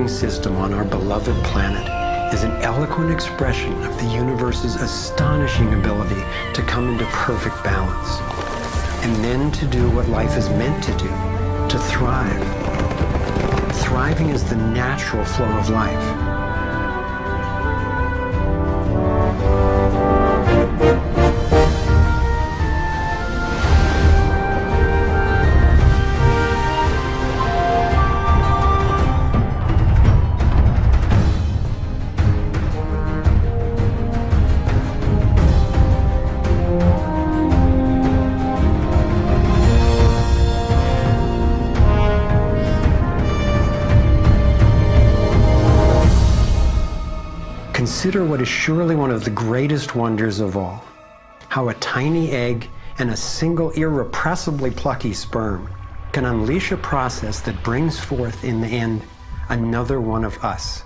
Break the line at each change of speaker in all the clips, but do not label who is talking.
system on our beloved planet is an eloquent expression of the universe's astonishing ability to come into perfect balance, and then to do what life is meant to do, to thrive. Thriving is the natural flow of life. Consider what is surely one of the greatest wonders of all, how a tiny egg and a single irrepressibly plucky sperm can unleash a process that brings forth in the end another one of us.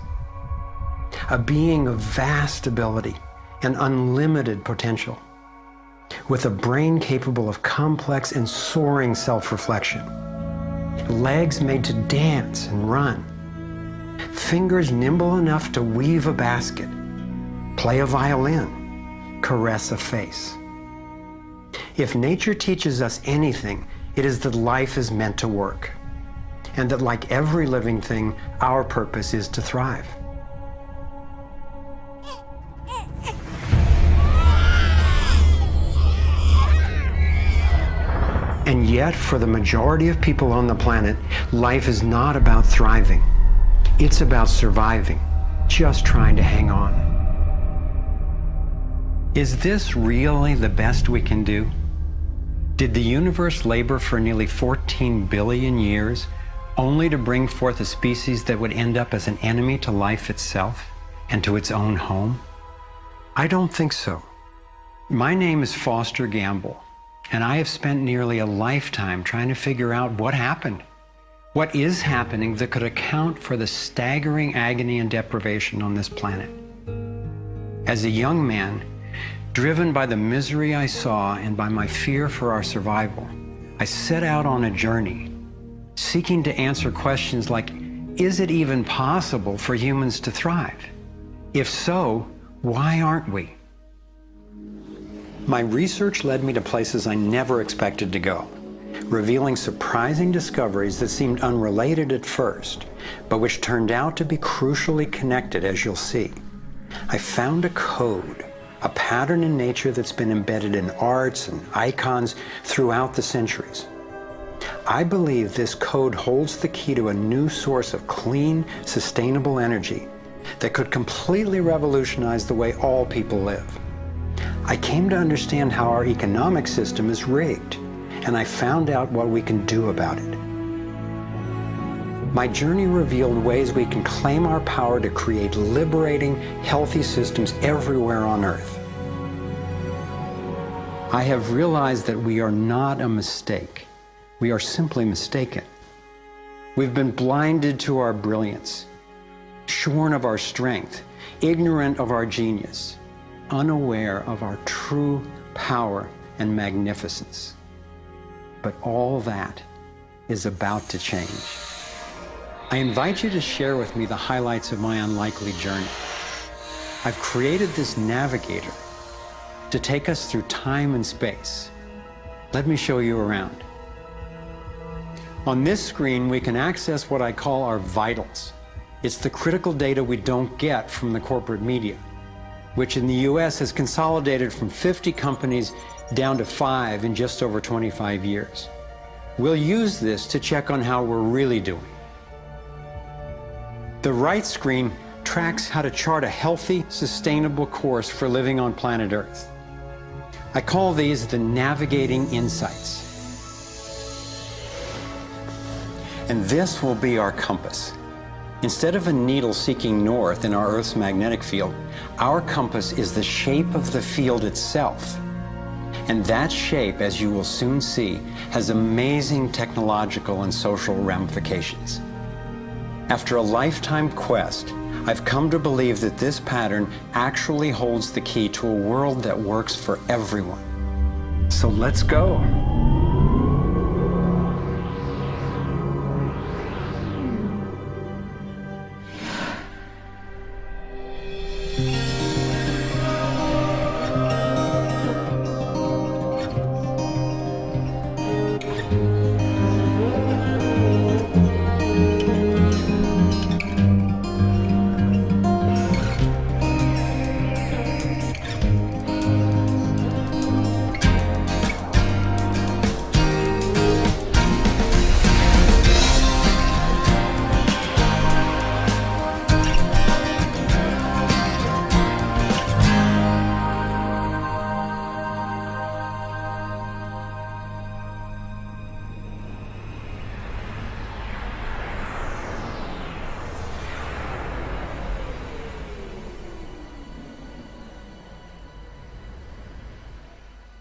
A being of vast ability and unlimited potential, with a brain capable of complex and soaring self-reflection, legs made to dance and run, fingers nimble enough to weave a basket, play a violin, caress a face. If nature teaches us anything, it is that life is meant to work, and that like every living thing, our purpose is to thrive. And yet, for the majority of people on the planet, life is not about thriving. It's about surviving, just trying to hang on. Is this really the best we can do? Did the universe labor for nearly 14 billion years only to bring forth a species that would end up as an enemy to life itself and to its own home? I don't think so. My name is Foster Gamble, and I have spent nearly a lifetime trying to figure out what happened. What is happening that could account for the staggering agony and deprivation on this planet? As a young man, driven by the misery I saw and by my fear for our survival, I set out on a journey, seeking to answer questions like, is it even possible for humans to thrive? If so, why aren't we? My research led me to places I never expected to go, revealing surprising discoveries that seemed unrelated at first, but which turned out to be crucially connected, as you'll see. I found a code, a pattern in nature that's been embedded in arts and icons throughout the centuries. I believe this code holds the key to a new source of clean, sustainable energy that could completely revolutionize the way all people live. I came to understand how our economic system is rigged, and I found out what we can do about it. My journey revealed ways we can claim our power to create liberating, healthy systems everywhere on Earth. I have realized that we are not a mistake. We are simply mistaken. We've been blinded to our brilliance, shorn of our strength, ignorant of our genius, unaware of our true power and magnificence. But all that is about to change. I invite you to share with me the highlights of my unlikely journey. I've created this navigator to take us through time and space. Let me show you around. On this screen, we can access what I call our vitals. It's the critical data we don't get from the corporate media, which in the US has consolidated from 50 companies down to 5 in just over 25 years. We'll use this to check on how we're really doing. The right screen tracks how to chart a healthy, sustainable course for living on planet Earth. I call these the navigating insights. And this will be our compass. Instead of a needle seeking north in our Earth's magnetic field, our compass is the shape of the field itself. And that shape, as you will soon see, has amazing technological and social ramifications. After a lifetime quest, I've come to believe that this pattern actually holds the key to a world that works for everyone. So let's go.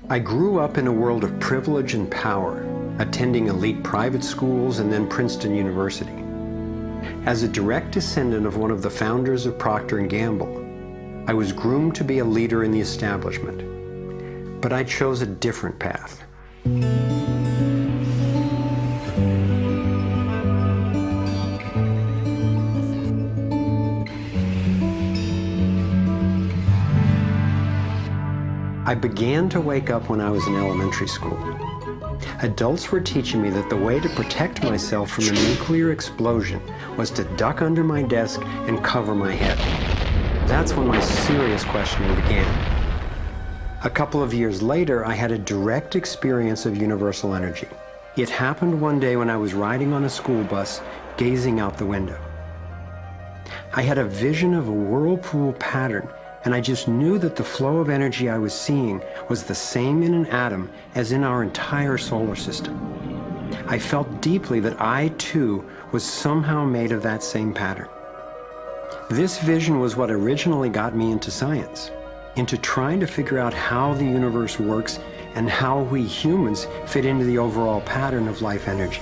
I grew up in a world of privilege and power, attending elite private schools and then Princeton University. As a direct descendant of one of the founders of Procter & Gamble, I was groomed to be a leader in the establishment. But I chose a different path. I began to wake up when I was in elementary school. Adults were teaching me that the way to protect myself from a nuclear explosion was to duck under my desk and cover my head. That's when my serious questioning began. A couple of years later, I had a direct experience of universal energy. It happened one day when I was riding on a school bus, gazing out the window. I had a vision of a whirlpool pattern, and I just knew that the flow of energy I was seeing was the same in an atom as in our entire solar system. I felt deeply that I, too, was somehow made of that same pattern. This vision was what originally got me into science, into trying to figure out how the universe works and how we humans fit into the overall pattern of life energy.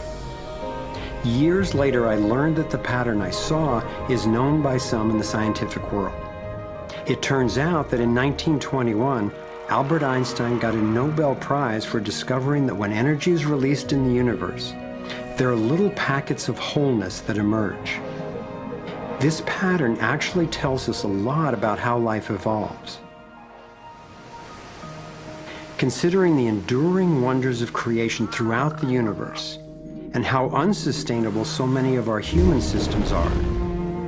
Years later, I learned that the pattern I saw is known by some in the scientific world. It turns out that in 1921, Albert Einstein got a Nobel Prize for discovering that when energy is released in the universe, there are little packets of wholeness that emerge. This pattern actually tells us a lot about how life evolves. Considering the enduring wonders of creation throughout the universe and how unsustainable so many of our human systems are,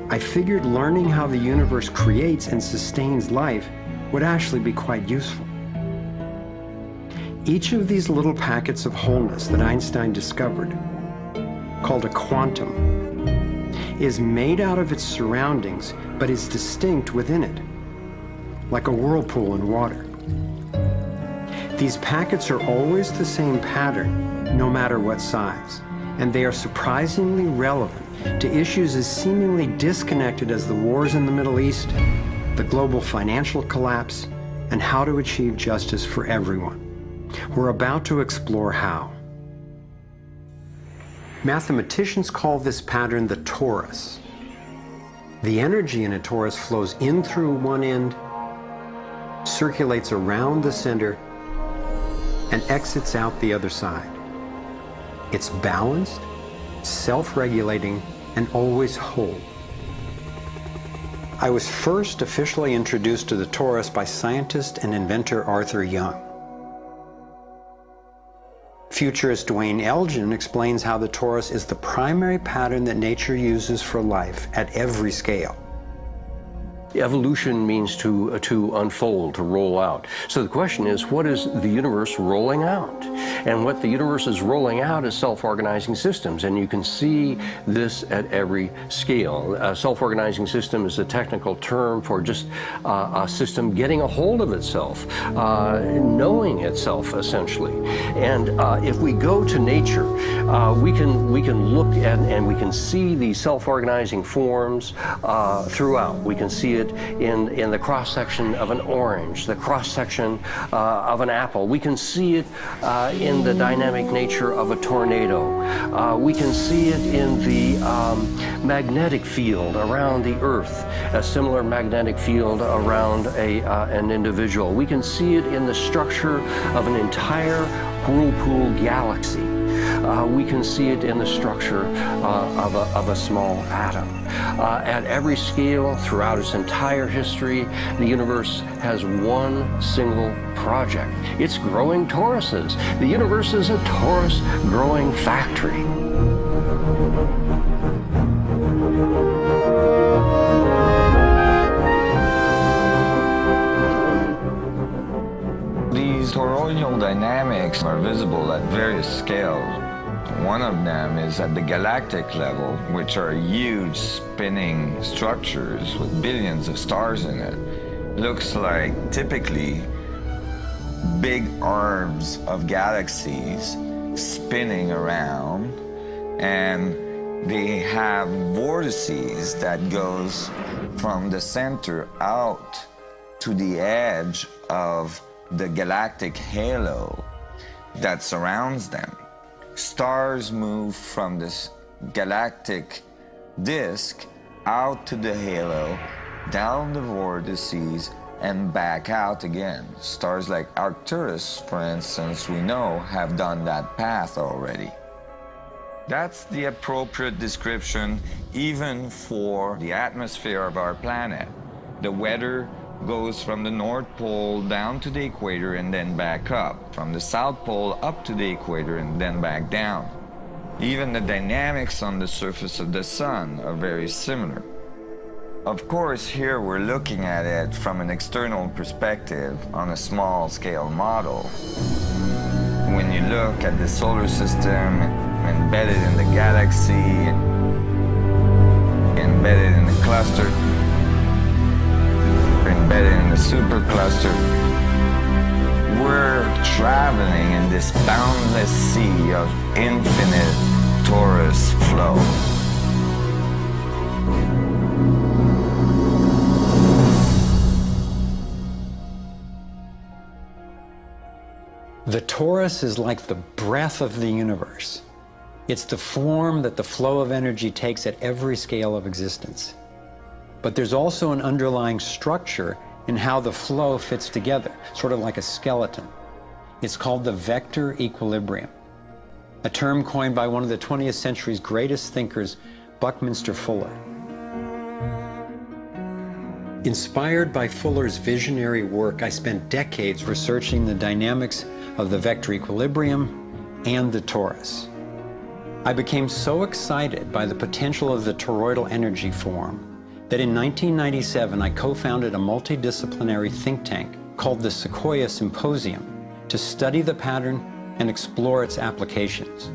I figured learning how the universe creates and sustains life would actually be quite useful. Each of these little packets of wholeness that Einstein discovered, called a quantum, is made out of its surroundings, but is distinct within it, like a whirlpool in water. These packets are always the same pattern, no matter what size, and they are surprisingly relevant to issues as seemingly disconnected as the wars in the Middle East, the global financial collapse, and how to achieve justice for everyone. We're about to explore how. Mathematicians call this pattern the torus. The energy in a torus flows in through one end, circulates around the center, and exits out the other side. It's balanced, self-regulating, and always whole. I was first officially introduced to the torus by scientist and inventor Arthur Young. Futurist Dwayne Elgin explains how the torus is the primary pattern that nature uses for life at every scale.
Evolution means to unfold, to roll out. So the question is, what is the universe rolling out? And what the universe is rolling out is self-organizing systems, and you can see this at every scale. A self-organizing system is a technical term for just a system getting a hold of itself, knowing itself, essentially. And if we go to nature, we can look at and we can see these self-organizing forms throughout. We can see it in the cross-section of an orange, the cross-section of an apple. We can see it in the dynamic nature of a tornado. We can see it in the magnetic field around the Earth, a similar magnetic field around an individual. We can see it in the structure of an entire whirlpool galaxy. we can see it in the structure of a small atom. At every scale, throughout its entire history, the universe has one single project. It's growing toruses. The universe is a torus growing factory.
These toroidal dynamics are visible at various scales. One of them is at the galactic level, which are huge spinning structures with billions of stars in it. Looks like typically big arms of galaxies spinning around, and they have vortices that goes from the center out to the edge of the galactic halo that surrounds them. Stars move from this galactic disk out to the halo, down the vortices, and back out again. Stars like Arcturus, for instance, we know have done that path already. That's the appropriate description even for the atmosphere of our planet. The weather goes from the North Pole down to the equator and then back up, from the South Pole up to the equator and then back down. Even the dynamics on the surface of the sun are very similar. Of course, here we're looking at it from an external perspective on a small scale model. When you look at the solar system embedded in the galaxy, embedded in the cluster, embedded in the supercluster, we're traveling in this boundless sea of infinite torus flow.
The torus is like the breath of the universe. It's the form that the flow of energy takes at every scale of existence. But there's also an underlying structure in how the flow fits together, sort of like a skeleton. It's called the vector equilibrium, a term coined by one of the 20th century's greatest thinkers, Buckminster Fuller. Inspired by Fuller's visionary work, I spent decades researching the dynamics of the vector equilibrium and the torus. I became so excited by the potential of the toroidal energy form that in 1997 I co-founded a multidisciplinary think tank called the Sequoia Symposium to study the pattern and explore its applications.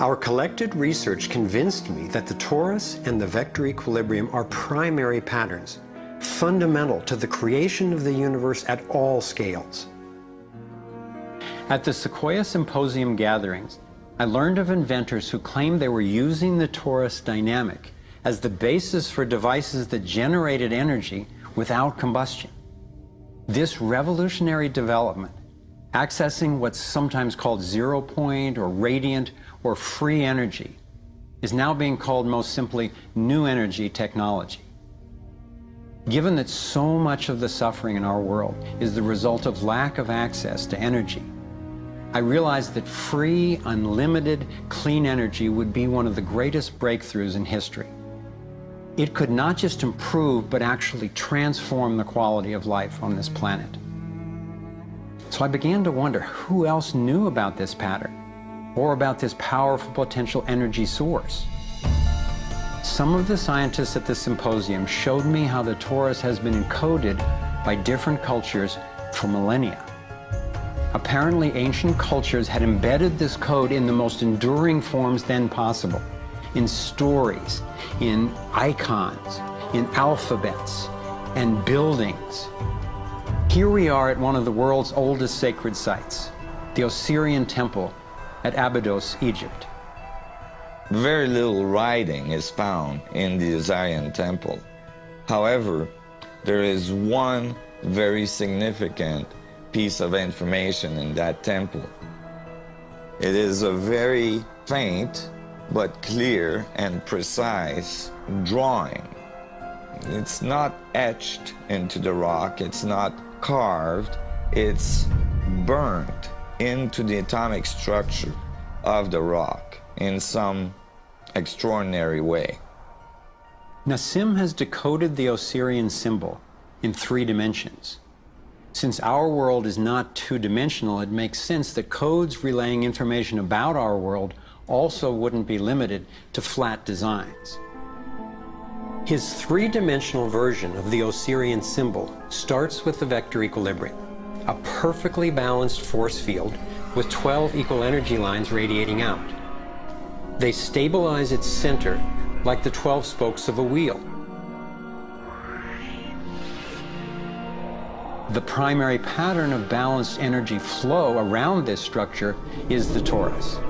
Our collected research convinced me that the torus and the vector equilibrium are primary patterns, fundamental to the creation of the universe at all scales. At the Sequoia Symposium gatherings, I learned of inventors who claimed they were using the torus dynamic as the basis for devices that generated energy without combustion. This revolutionary development, accessing what's sometimes called zero point or radiant or free energy, is now being called most simply new energy technology. Given that so much of the suffering in our world is the result of lack of access to energy, I realized that free, unlimited, clean energy would be one of the greatest breakthroughs in history. It could not just improve, but actually transform the quality of life on this planet. So I began to wonder who else knew about this pattern, or about this powerful potential energy source. Some of the scientists at the symposium showed me how the torus has been encoded by different cultures for millennia. Apparently, ancient cultures had embedded this code in the most enduring forms then possible, in stories, in icons, in alphabets, and buildings. Here we are at one of the world's oldest sacred sites, the Osirian Temple at Abydos, Egypt.
Very little writing is found in the Osirian Temple. However, there is one very significant piece of information in that temple. It is a very faint but clear and precise drawing. It's not etched into the rock, it's not carved, it's burnt into the atomic structure. of the rock in some extraordinary way.
Nassim has decoded the Osirian symbol in 3 dimensions. Since our world is not two-dimensional, it makes sense that codes relaying information about our world also wouldn't be limited to flat designs. His 3-dimensional version of the Osirian symbol starts with the vector equilibrium, a perfectly balanced force field with 12 equal energy lines radiating out. They stabilize its center like the 12 spokes of a wheel. The primary pattern of balanced energy flow around this structure is the torus.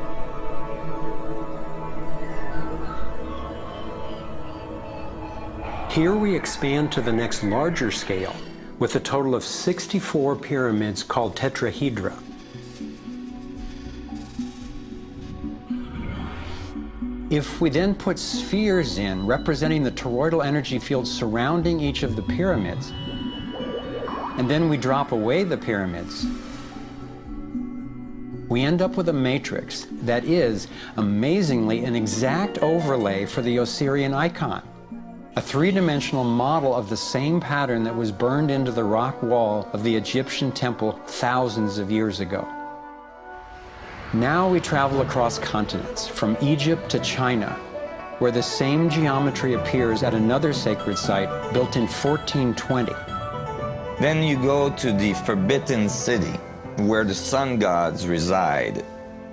Here we expand to the next larger scale with a total of 64 pyramids called tetrahedra. If we then put spheres in representing the toroidal energy field surrounding each of the pyramids, and then we drop away the pyramids, we end up with a matrix that is, amazingly, an exact overlay for the Osirian icon, a 3-dimensional model of the same pattern that was burned into the rock wall of the Egyptian temple thousands of years ago. Now we travel across continents, from Egypt to China, where the same geometry appears at another sacred site built in 1420.
Then you go to the Forbidden City, where the sun gods reside,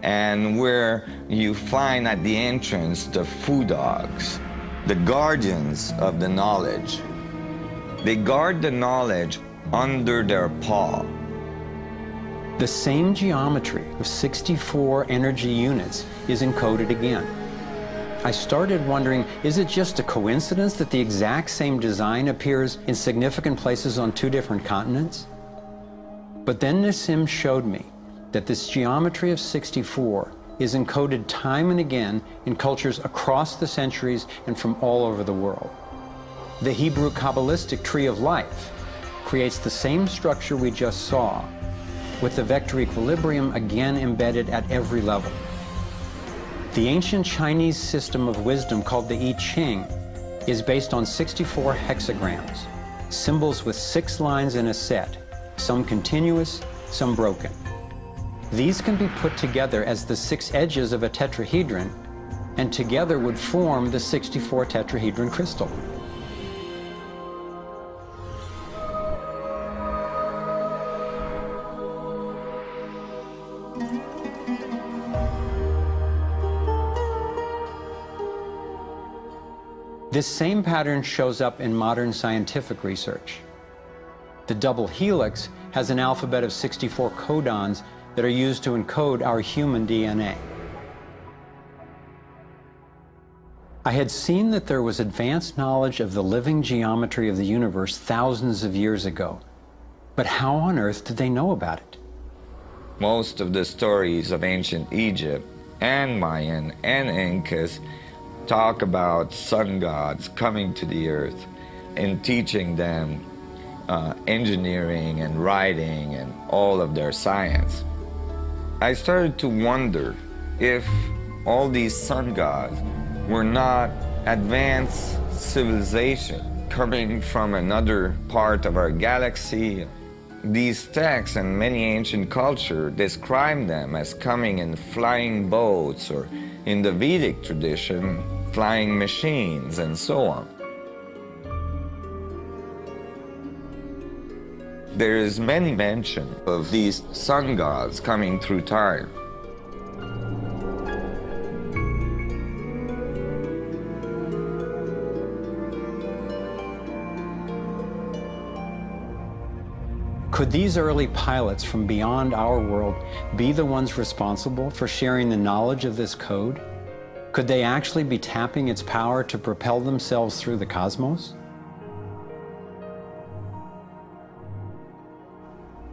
and where you find at the entrance the Fu dogs, the guardians of the knowledge. They guard the knowledge under their paw.
The same geometry of 64 energy units is encoded again. I started wondering, is it just a coincidence that the exact same design appears in significant places on 2 different continents? But then Nassim showed me that this geometry of 64 is encoded time and again in cultures across the centuries and from all over the world. The Hebrew Kabbalistic tree of life creates the same structure we just saw, with the vector equilibrium again embedded at every level. The ancient Chinese system of wisdom called the I Ching is based on 64 hexagrams, symbols with 6 lines in a set, some continuous, some broken. These can be put together as the 6 edges of a tetrahedron, and together would form the 64 tetrahedron crystal. This same pattern shows up in modern scientific research. The double helix has an alphabet of 64 codons that are used to encode our human DNA. I had seen that there was advanced knowledge of the living geometry of the universe thousands of years ago, but how on earth did they know about it?
Most of the stories of ancient Egypt and Mayan and Incas talk about sun gods coming to the earth and teaching them engineering and writing and all of their science. I started to wonder if all these sun gods were not advanced civilization coming from another part of our galaxy. These texts and many ancient cultures describe them as coming in flying boats, or in the Vedic tradition, flying machines, and so on. There is many mention of these sun gods coming through time.
Could these early pilots from beyond our world be the ones responsible for sharing the knowledge of this code? Could they actually be tapping its power to propel themselves through the cosmos?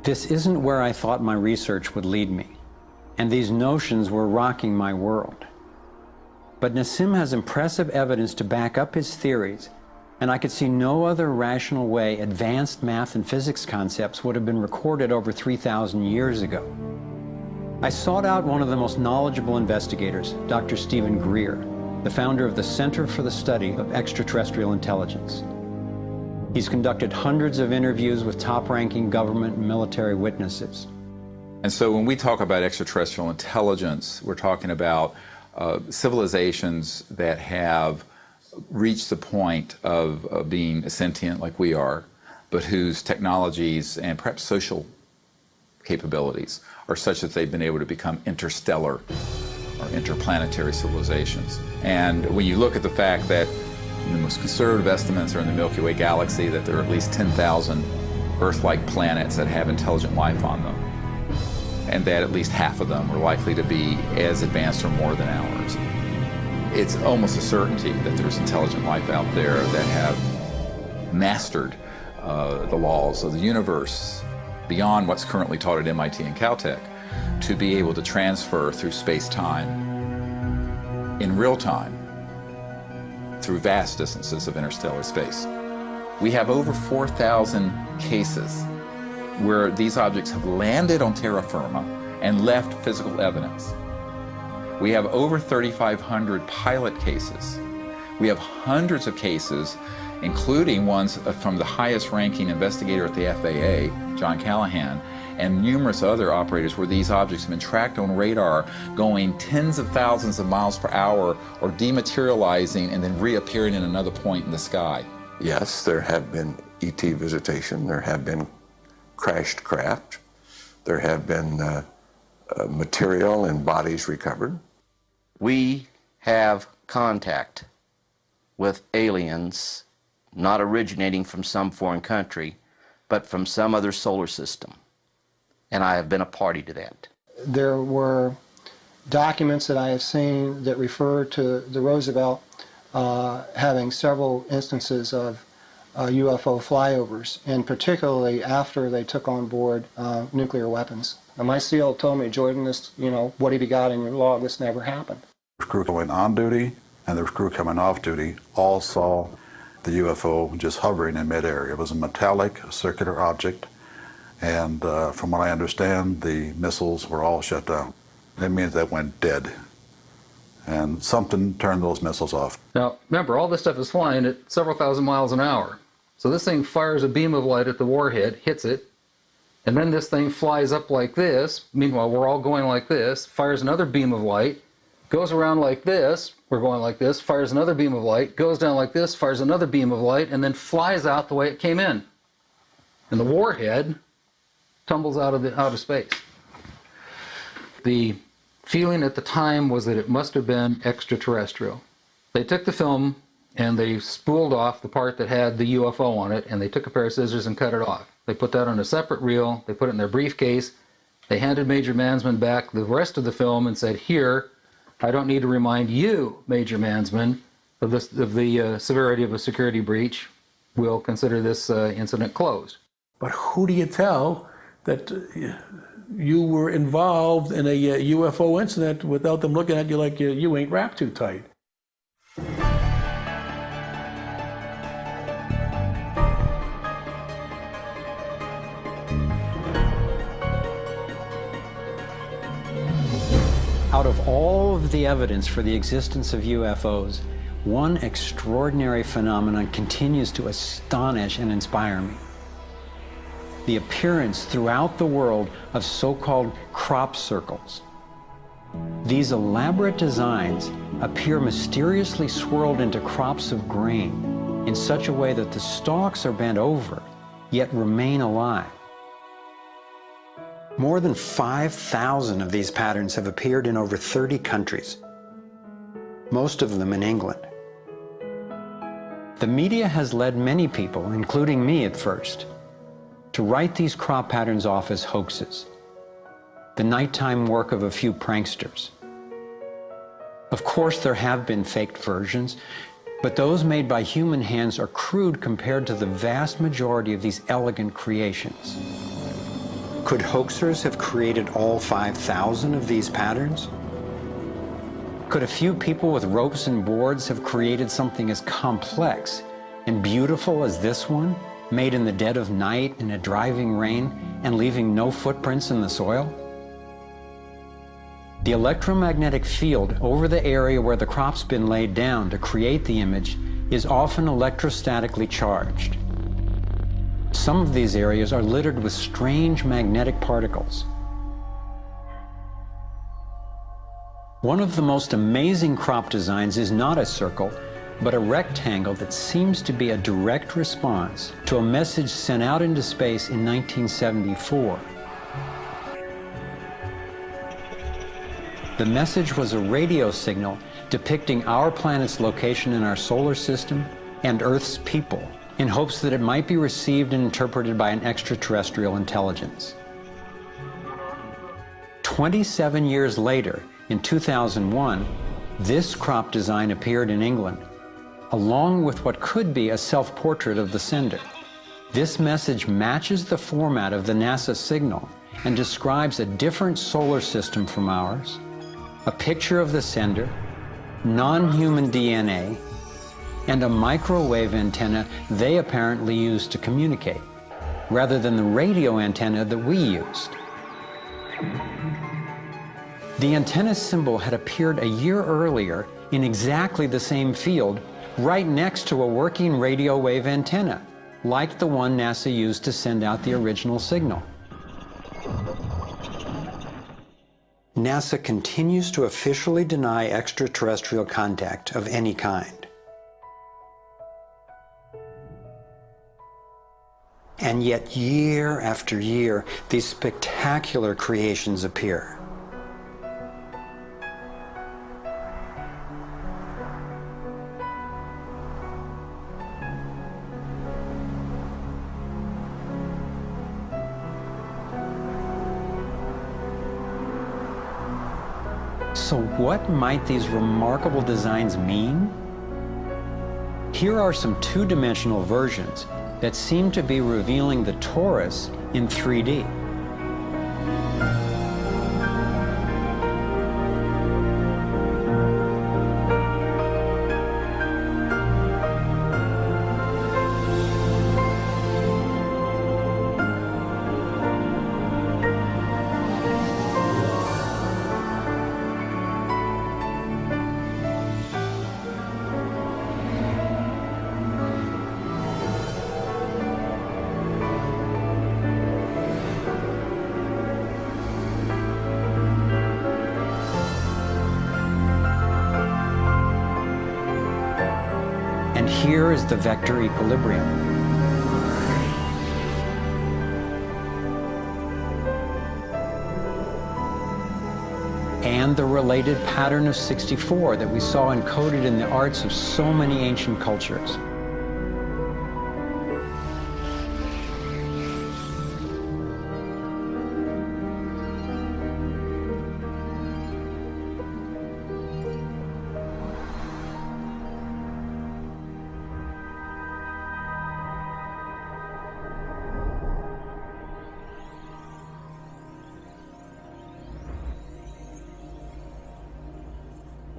This isn't where I thought my research would lead me, and these notions were rocking my world. But Nassim has impressive evidence to back up his theories, and I could see no other rational way advanced math and physics concepts would have been recorded over 3,000 years ago. I sought out one of the most knowledgeable investigators, Dr. Stephen Greer, the founder of the Center for the Study of Extraterrestrial Intelligence. He's conducted hundreds of interviews with top-ranking government and military witnesses.
And so when we talk about extraterrestrial intelligence, we're talking about civilizations that have reached the point of being sentient like we are, but whose technologies and perhaps social capabilities are such that they've been able to become interstellar or interplanetary civilizations. And when you look at the fact that the most conservative estimates are in the Milky Way galaxy that there are at least 10,000 Earth-like planets that have intelligent life on them, and that at least half of them are likely to be as advanced or more than ours, it's almost a certainty that there's intelligent life out there that have mastered the laws of the universe beyond what's currently taught at MIT and Caltech, to be able to transfer through space-time in real time through vast distances of interstellar space. We have over 4,000 cases where these objects have landed on terra firma and left physical evidence. We have over 3,500 pilot cases. We have hundreds of cases, including ones from the highest ranking investigator at the FAA, John Callahan, and numerous other operators where these objects have been tracked on radar going tens of thousands of miles per hour or dematerializing and then reappearing in another point in the sky.
Yes, there have been ET visitation, there have been crashed craft, there have been material and bodies recovered.
We have contact with aliens not originating from some foreign country, but from some other solar system. And I have been a party to that.
There were documents that I have seen that refer to the Roosevelt having several instances of UFO flyovers, and particularly after they took on board nuclear weapons. And my SEAL told me, Jordan, this, what have you got in your log? This never happened.
The crew going on duty and the crew coming off duty all saw the UFO just hovering in midair. It was a metallic circular object, and from what I understand, the missiles were all shut down. That means they went dead, and something turned those missiles off.
Now, remember, all this stuff is flying at several thousand miles an hour. So this thing fires a beam of light at the warhead, hits it, and then this thing flies up like this. Meanwhile, we're all going like this, fires another beam of light, goes around like this, we're going like this, fires another beam of light, goes down like this, fires another beam of light, and then flies out the way it came in. And the warhead tumbles out of space. The feeling at the time was that it must have been extraterrestrial. They took the film and they spooled off the part that had the UFO on it, and they took a pair of scissors and cut it off. They put that on a separate reel, they put it in their briefcase, they handed Major Mansman back the rest of the film and said, here, I don't need to remind you, Major Mansman, of the severity of a security breach. We'll consider this incident closed.
But who do you tell that you were involved in a UFO incident without them looking at you like you ain't wrapped too tight?
Out of all of the evidence for the existence of UFOs, one extraordinary phenomenon continues to astonish and inspire me. The appearance throughout the world of so-called crop circles. These elaborate designs appear mysteriously swirled into crops of grain in such a way that the stalks are bent over, yet remain alive. More than 5,000 of these patterns have appeared in over 30 countries, most of them in England. The media has led many people, including me at first, to write these crop patterns off as hoaxes, the nighttime work of a few pranksters. Of course, there have been faked versions, but those made by human hands are crude compared to the vast majority of these elegant creations. Could hoaxers have created all 5,000 of these patterns? Could a few people with ropes and boards have created something as complex and beautiful as this one, made in the dead of night in a driving rain and leaving no footprints in the soil? The electromagnetic field over the area where the crop's been laid down to create the image is often electrostatically charged. Some of these areas are littered with strange magnetic particles. One of the most amazing crop designs is not a circle, but a rectangle that seems to be a direct response to a message sent out into space in 1974. The message was a radio signal depicting our planet's location in our solar system and Earth's people, in hopes that it might be received and interpreted by an extraterrestrial intelligence. 27 years later, in 2001, this crop design appeared in England, along with what could be a self-portrait of the sender. This message matches the format of the NASA signal and describes a different solar system from ours, a picture of the sender, non-human DNA, and a microwave antenna they apparently used to communicate, rather than the radio antenna that we used. The antenna symbol had appeared a year earlier in exactly the same field, right next to a working radio wave antenna, like the one NASA used to send out the original signal. NASA continues to officially deny extraterrestrial contact of any kind. And yet, year after year, these spectacular creations appear. So what might these remarkable designs mean? Here are some two-dimensional versions that seem to be revealing the torus in 3D. And here is the vector equilibrium. And the related pattern of 64 that we saw encoded in the arts of so many ancient cultures.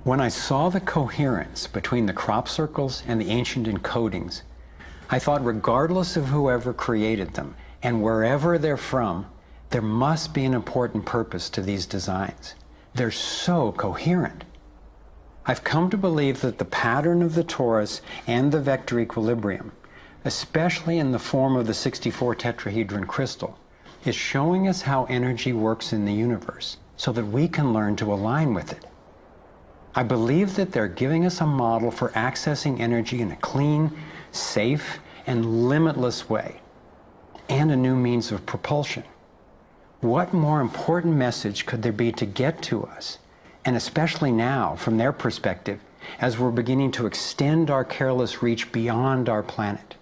When I saw the coherence between the crop circles and the ancient encodings, I thought regardless of whoever created them and wherever they're from, there must be an important purpose to these designs. They're so coherent. I've come to believe that the pattern of the torus and the vector equilibrium, especially in the form of the 64 tetrahedron crystal, is showing us how energy works in the universe so that we can learn to align with it. I believe that they're giving us a model for accessing energy in a clean, safe, and limitless way, and a new means of propulsion. What more important message could there be to get to us, and especially now, from their perspective, as we're beginning to extend our careless reach beyond our planet?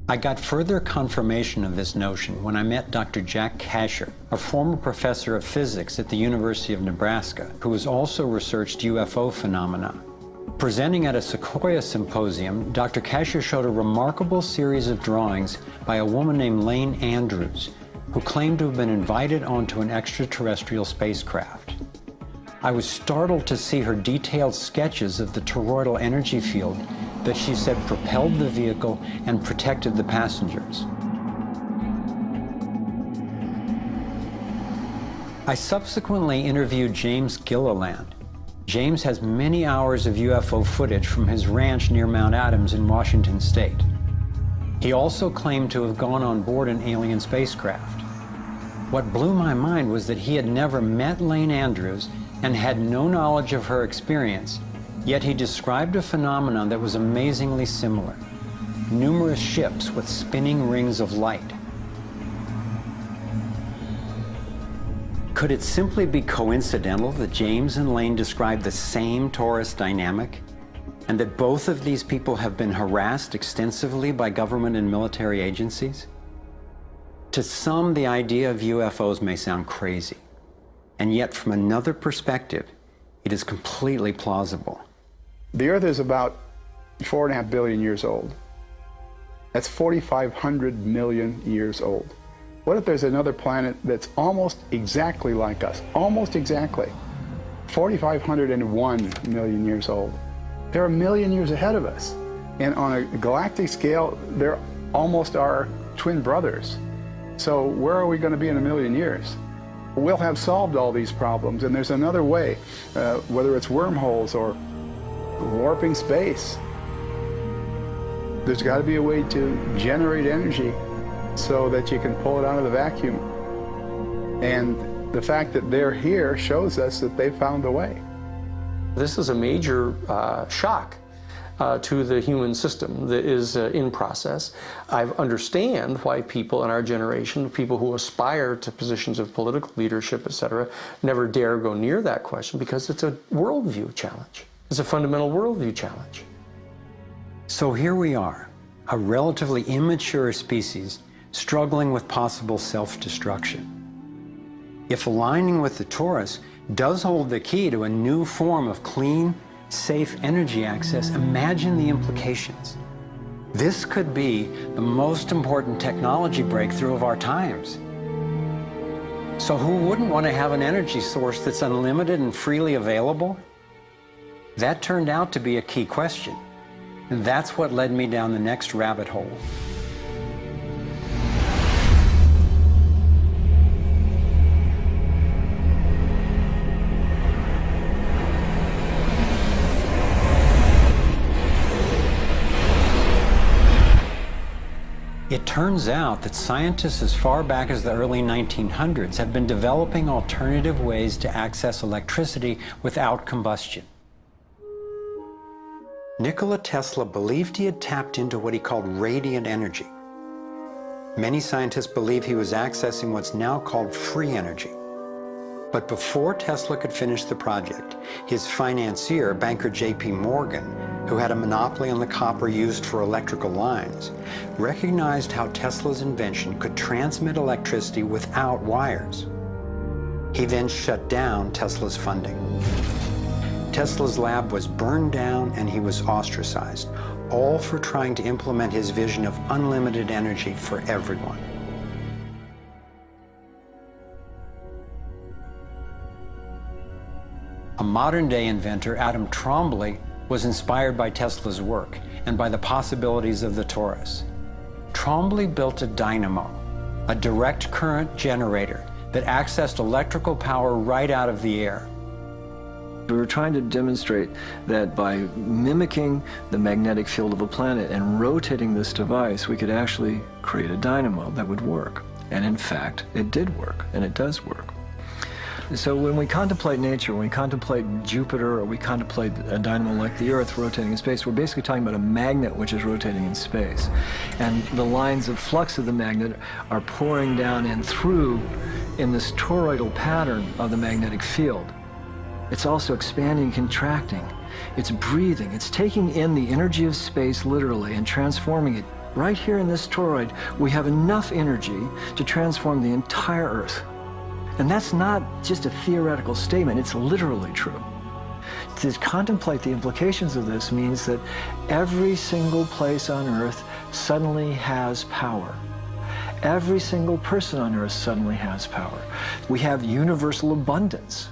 I got further confirmation of this notion when I met Dr. Jack Kasher, a former professor of physics at the University of Nebraska, who has also researched UFO phenomena. Presenting at a Sequoia symposium, Dr. Kasher showed a remarkable series of drawings by a woman named Lane Andrews, who claimed to have been invited onto an extraterrestrial spacecraft. I was startled to see her detailed sketches of the toroidal energy field that she said propelled the vehicle and protected the passengers. I subsequently interviewed James Gilliland. James has many hours of UFO footage from his ranch near Mount Adams in Washington State. He also claimed to have gone on board an alien spacecraft. What blew my mind was that he had never met Lane Andrews and had no knowledge of her experience, yet he described a phenomenon that was amazingly similar: numerous ships with spinning rings of light. Could it simply be coincidental that James and Lane described the same torus dynamic, and that both of these people have been harassed extensively by government and military agencies? To some, the idea of UFOs may sound crazy, and yet from another perspective, it is completely plausible.
The Earth is about 4.5 billion years old. That's 4,500 million years old. What if there's another planet that's almost exactly like us? Almost exactly. 4,501 million years old. They're a million years ahead of us. And on a galactic scale, they're almost our twin brothers. So where are we going to be in a million years? We'll have solved all these problems, and there's another way, whether it's wormholes or warping space. There's got to be a way to generate energy so that you can pull it out of the vacuum. And the fact that they're here shows us that they found a way.
This is a major shock to the human system that is in process. I understand why people in our generation, people who aspire to positions of political leadership, etc., never dare go near that question, because it's a worldview challenge. It's a fundamental worldview challenge.
So here we are, a relatively immature species struggling with possible self-destruction. If aligning with the torus does hold the key to a new form of clean, safe energy access, imagine the implications. This could be the most important technology breakthrough of our times. So who wouldn't want to have an energy source that's unlimited and freely available? That turned out to be a key question, and that's what led me down the next rabbit hole. It turns out that scientists as far back as the early 1900s have been developing alternative ways to access electricity without combustion. Nikola Tesla believed he had tapped into what he called radiant energy. Many scientists believe he was accessing what's now called free energy. But before Tesla could finish the project, his financier, banker J.P. Morgan, who had a monopoly on the copper used for electrical lines, recognized how Tesla's invention could transmit electricity without wires. He then shut down Tesla's funding. Tesla's lab was burned down and he was ostracized, all for trying to implement his vision of unlimited energy for everyone. A modern-day inventor, Adam Trombley, was inspired by Tesla's work and by the possibilities of the torus. Trombley built a dynamo, a direct current generator that accessed electrical power right out of the air.
We were trying to demonstrate that by mimicking the magnetic field of a planet and rotating this device, we could actually create a dynamo that would work. And in fact, it did work, and it does work. So when we contemplate nature, when we contemplate Jupiter, or we contemplate a dynamo like the Earth rotating in space, we're basically talking about a magnet which is rotating in space. And the lines of flux of the magnet are pouring down and through in this toroidal pattern of the magnetic field. It's also expanding and contracting. It's breathing. It's taking in the energy of space literally and transforming it. Right here in this toroid, we have enough energy to transform the entire Earth. And that's not just a theoretical statement, it's literally true. To contemplate the implications of this means that every single place on Earth suddenly has power. Every single person on Earth suddenly has power. We have universal abundance.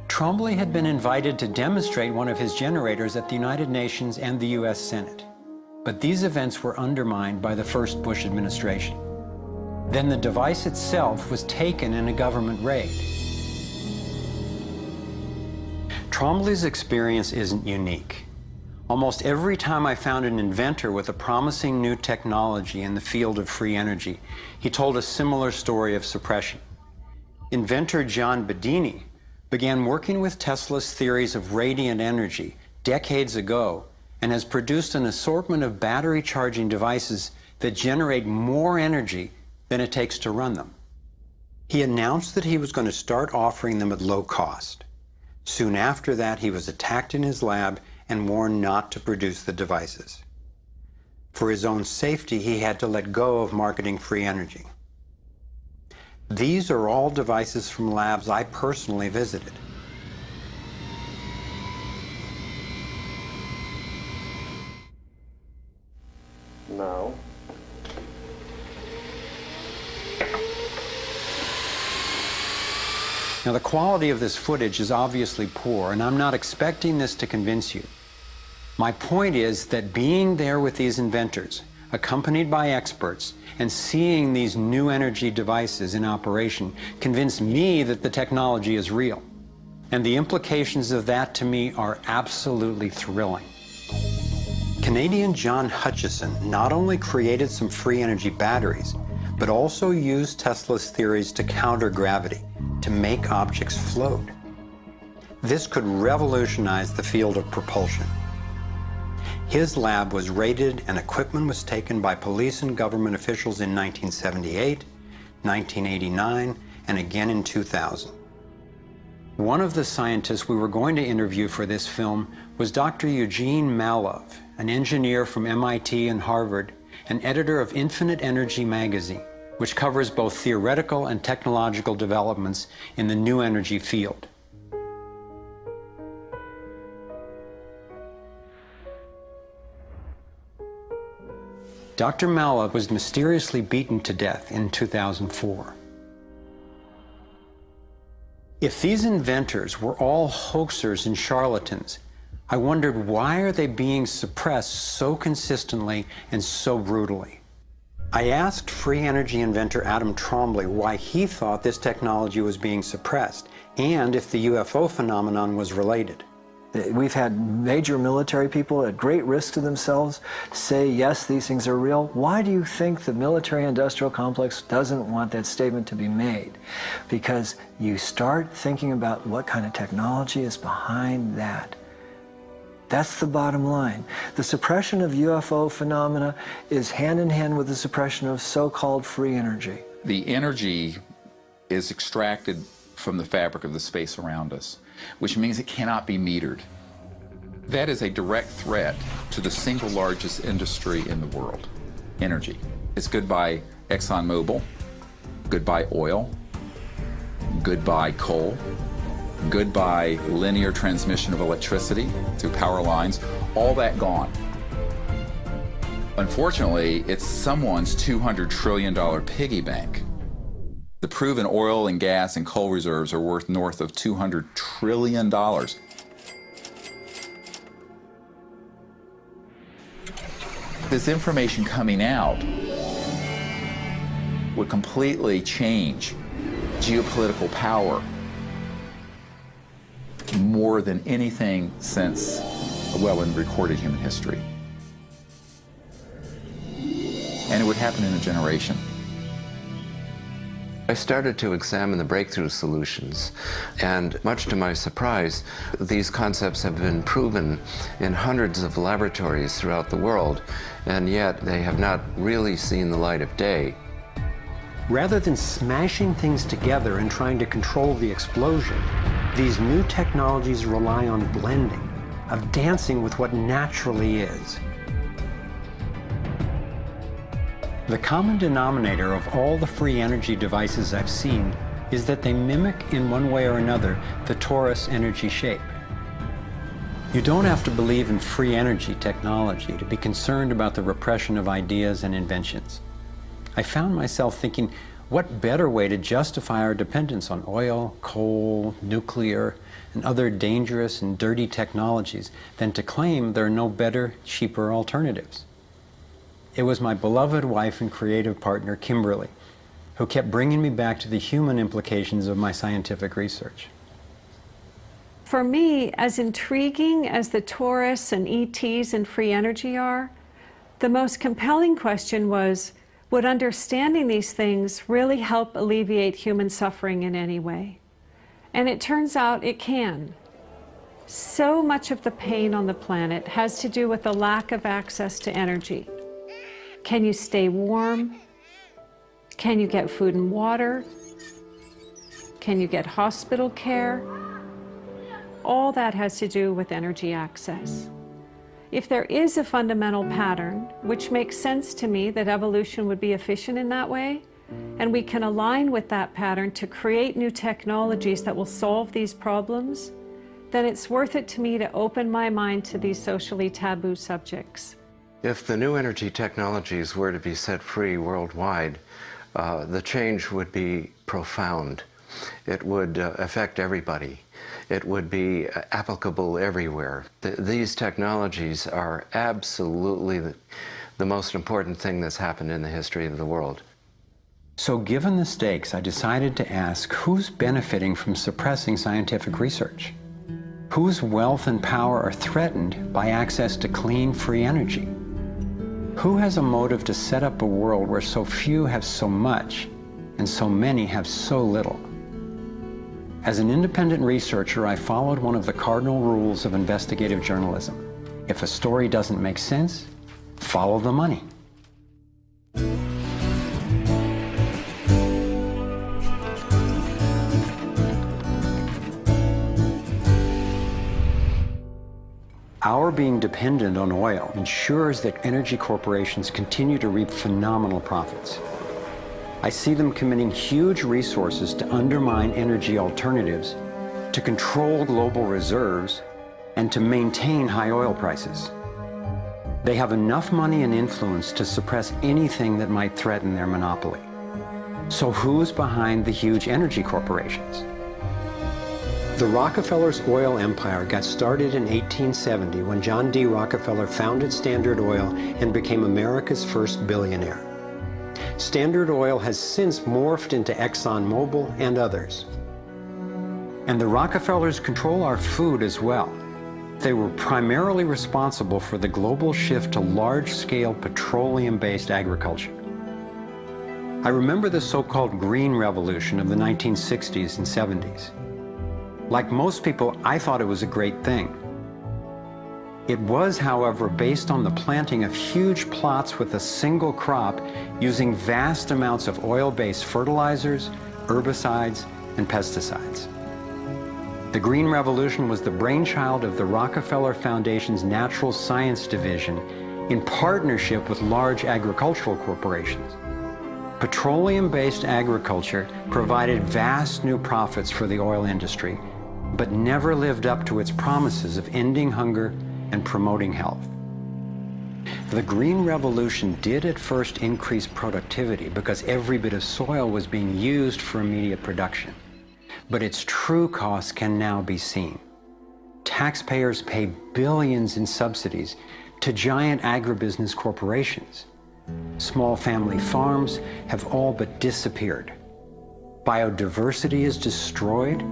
Trombley had been invited to demonstrate one of his generators at the United Nations and the US Senate. But these events were undermined by the first Bush administration. Then the device itself was taken in a government raid. Trombley's experience isn't unique. Almost every time I found an inventor with a promising new technology in the field of free energy, he told a similar story of suppression. Inventor John Bedini began working with Tesla's theories of radiant energy decades ago and has produced an assortment of battery charging devices that generate more energy than it takes to run them. He announced that he was going to start offering them at low cost. Soon after that, he was attacked in his lab and warned not to produce the devices. For his own safety, he had to let go of marketing free energy. These are all devices from labs I personally visited.
Now.
Now, the quality of this footage is obviously poor, and I'm not expecting this to convince you. My point is that being there with these inventors, accompanied by experts, and seeing these new energy devices in operation convinced me that the technology is real. And the implications of that to me are absolutely thrilling. Canadian John Hutchison not only created some free energy batteries, but also used Tesla's theories to counter gravity, to make objects float. This could revolutionize the field of propulsion. His lab was raided and equipment was taken by police and government officials in 1978, 1989, and again in 2000. One of the scientists we were going to interview for this film was Dr. Eugene Malov, an engineer from MIT and Harvard, and editor of Infinite Energy magazine, which covers both theoretical and technological developments in the new energy field. Dr. Malov was mysteriously beaten to death in 2004. If these inventors were all hoaxers and charlatans, I wondered, why are they being suppressed so consistently and so brutally? I asked free energy inventor Adam Trombley why he thought this technology was being suppressed, and if the UFO phenomenon was related.
We've had major military people at great risk to themselves say, yes, these things are real. Why do you think the military-industrial complex doesn't want that statement to be made? Because you start thinking about what kind of technology is behind that. That's the bottom line. The suppression of UFO phenomena is hand in hand with the suppression of so-called free energy.
The energy is extracted from the fabric of the space around us, which means it cannot be metered. That is a direct threat to the single largest industry in the world, energy. It's goodbye ExxonMobil, goodbye oil, goodbye coal, goodbye linear transmission of electricity through power lines, all that gone. Unfortunately, it's someone's $200 trillion piggy bank. The proven oil and gas and coal reserves are worth north of $200 trillion. This information coming out would completely change geopolitical power more than anything since, well, in recorded human history. And it would happen in a generation.
I started to examine the breakthrough solutions, and much to my surprise, these concepts have been proven in hundreds of laboratories throughout the world, and yet they have not really seen the light of day.
Rather than smashing things together and trying to control the explosion, these new technologies rely on blending, of dancing with what naturally is. The common denominator of all the free energy devices I've seen is that they mimic, in one way or another, the torus energy shape. You don't have to believe in free energy technology to be concerned about the repression of ideas and inventions. I found myself thinking, what better way to justify our dependence on oil, coal, nuclear, and other dangerous and dirty technologies than to claim there are no better, cheaper alternatives? It was my beloved wife and creative partner, Kimberly, who kept bringing me back to the human implications of my scientific research.
For me, as intriguing as the tourists and ETs and free energy are, the most compelling question was, would understanding these things really help alleviate human suffering in any way? And it turns out it can. So much of the pain on the planet has to do with the lack of access to energy. Can you stay warm? Can you get food and water? Can you get hospital care? All that has to do with energy access. If there is a fundamental pattern, which makes sense to me that evolution would be efficient in that way, and we can align with that pattern to create new technologies that will solve these problems, then it's worth it to me to open my mind to these socially taboo subjects.
If the new energy technologies were to be set free worldwide, the change would be profound. It would affect everybody. It would be applicable everywhere. These technologies are absolutely the most important thing that's happened in the history of the world.
So given the stakes, I decided to ask who's benefiting from suppressing scientific research? Whose wealth and power are threatened by access to clean, free energy? Who has a motive to set up a world where so few have so much and so many have so little? As an independent researcher, I followed one of the cardinal rules of investigative journalism. If a story doesn't make sense, follow the money. Our being dependent on oil ensures that energy corporations continue to reap phenomenal profits. I see them committing huge resources to undermine energy alternatives, to control global reserves, and to maintain high oil prices. They have enough money and influence to suppress anything that might threaten their monopoly. So who's behind the huge energy corporations? The Rockefellers' oil empire got started in 1870 when John D. Rockefeller founded Standard Oil and became America's first billionaire. Standard Oil has since morphed into ExxonMobil and others. And the Rockefellers control our food as well. They were primarily responsible for the global shift to large-scale petroleum-based agriculture. I remember the so-called Green Revolution of the 1960s and 70s. Like most people, I thought it was a great thing. It was, however, based on the planting of huge plots with a single crop using vast amounts of oil-based fertilizers, herbicides, and pesticides. The Green Revolution was the brainchild of the Rockefeller Foundation's Natural Science Division in partnership with large agricultural corporations. Petroleum-based agriculture provided vast new profits for the oil industry, but never lived up to its promises of ending hunger and promoting health. The Green Revolution did at first increase productivity because every bit of soil was being used for immediate production. But its true costs can now be seen. Taxpayers pay billions in subsidies to giant agribusiness corporations. Small family farms have all but disappeared. Biodiversity is destroyed.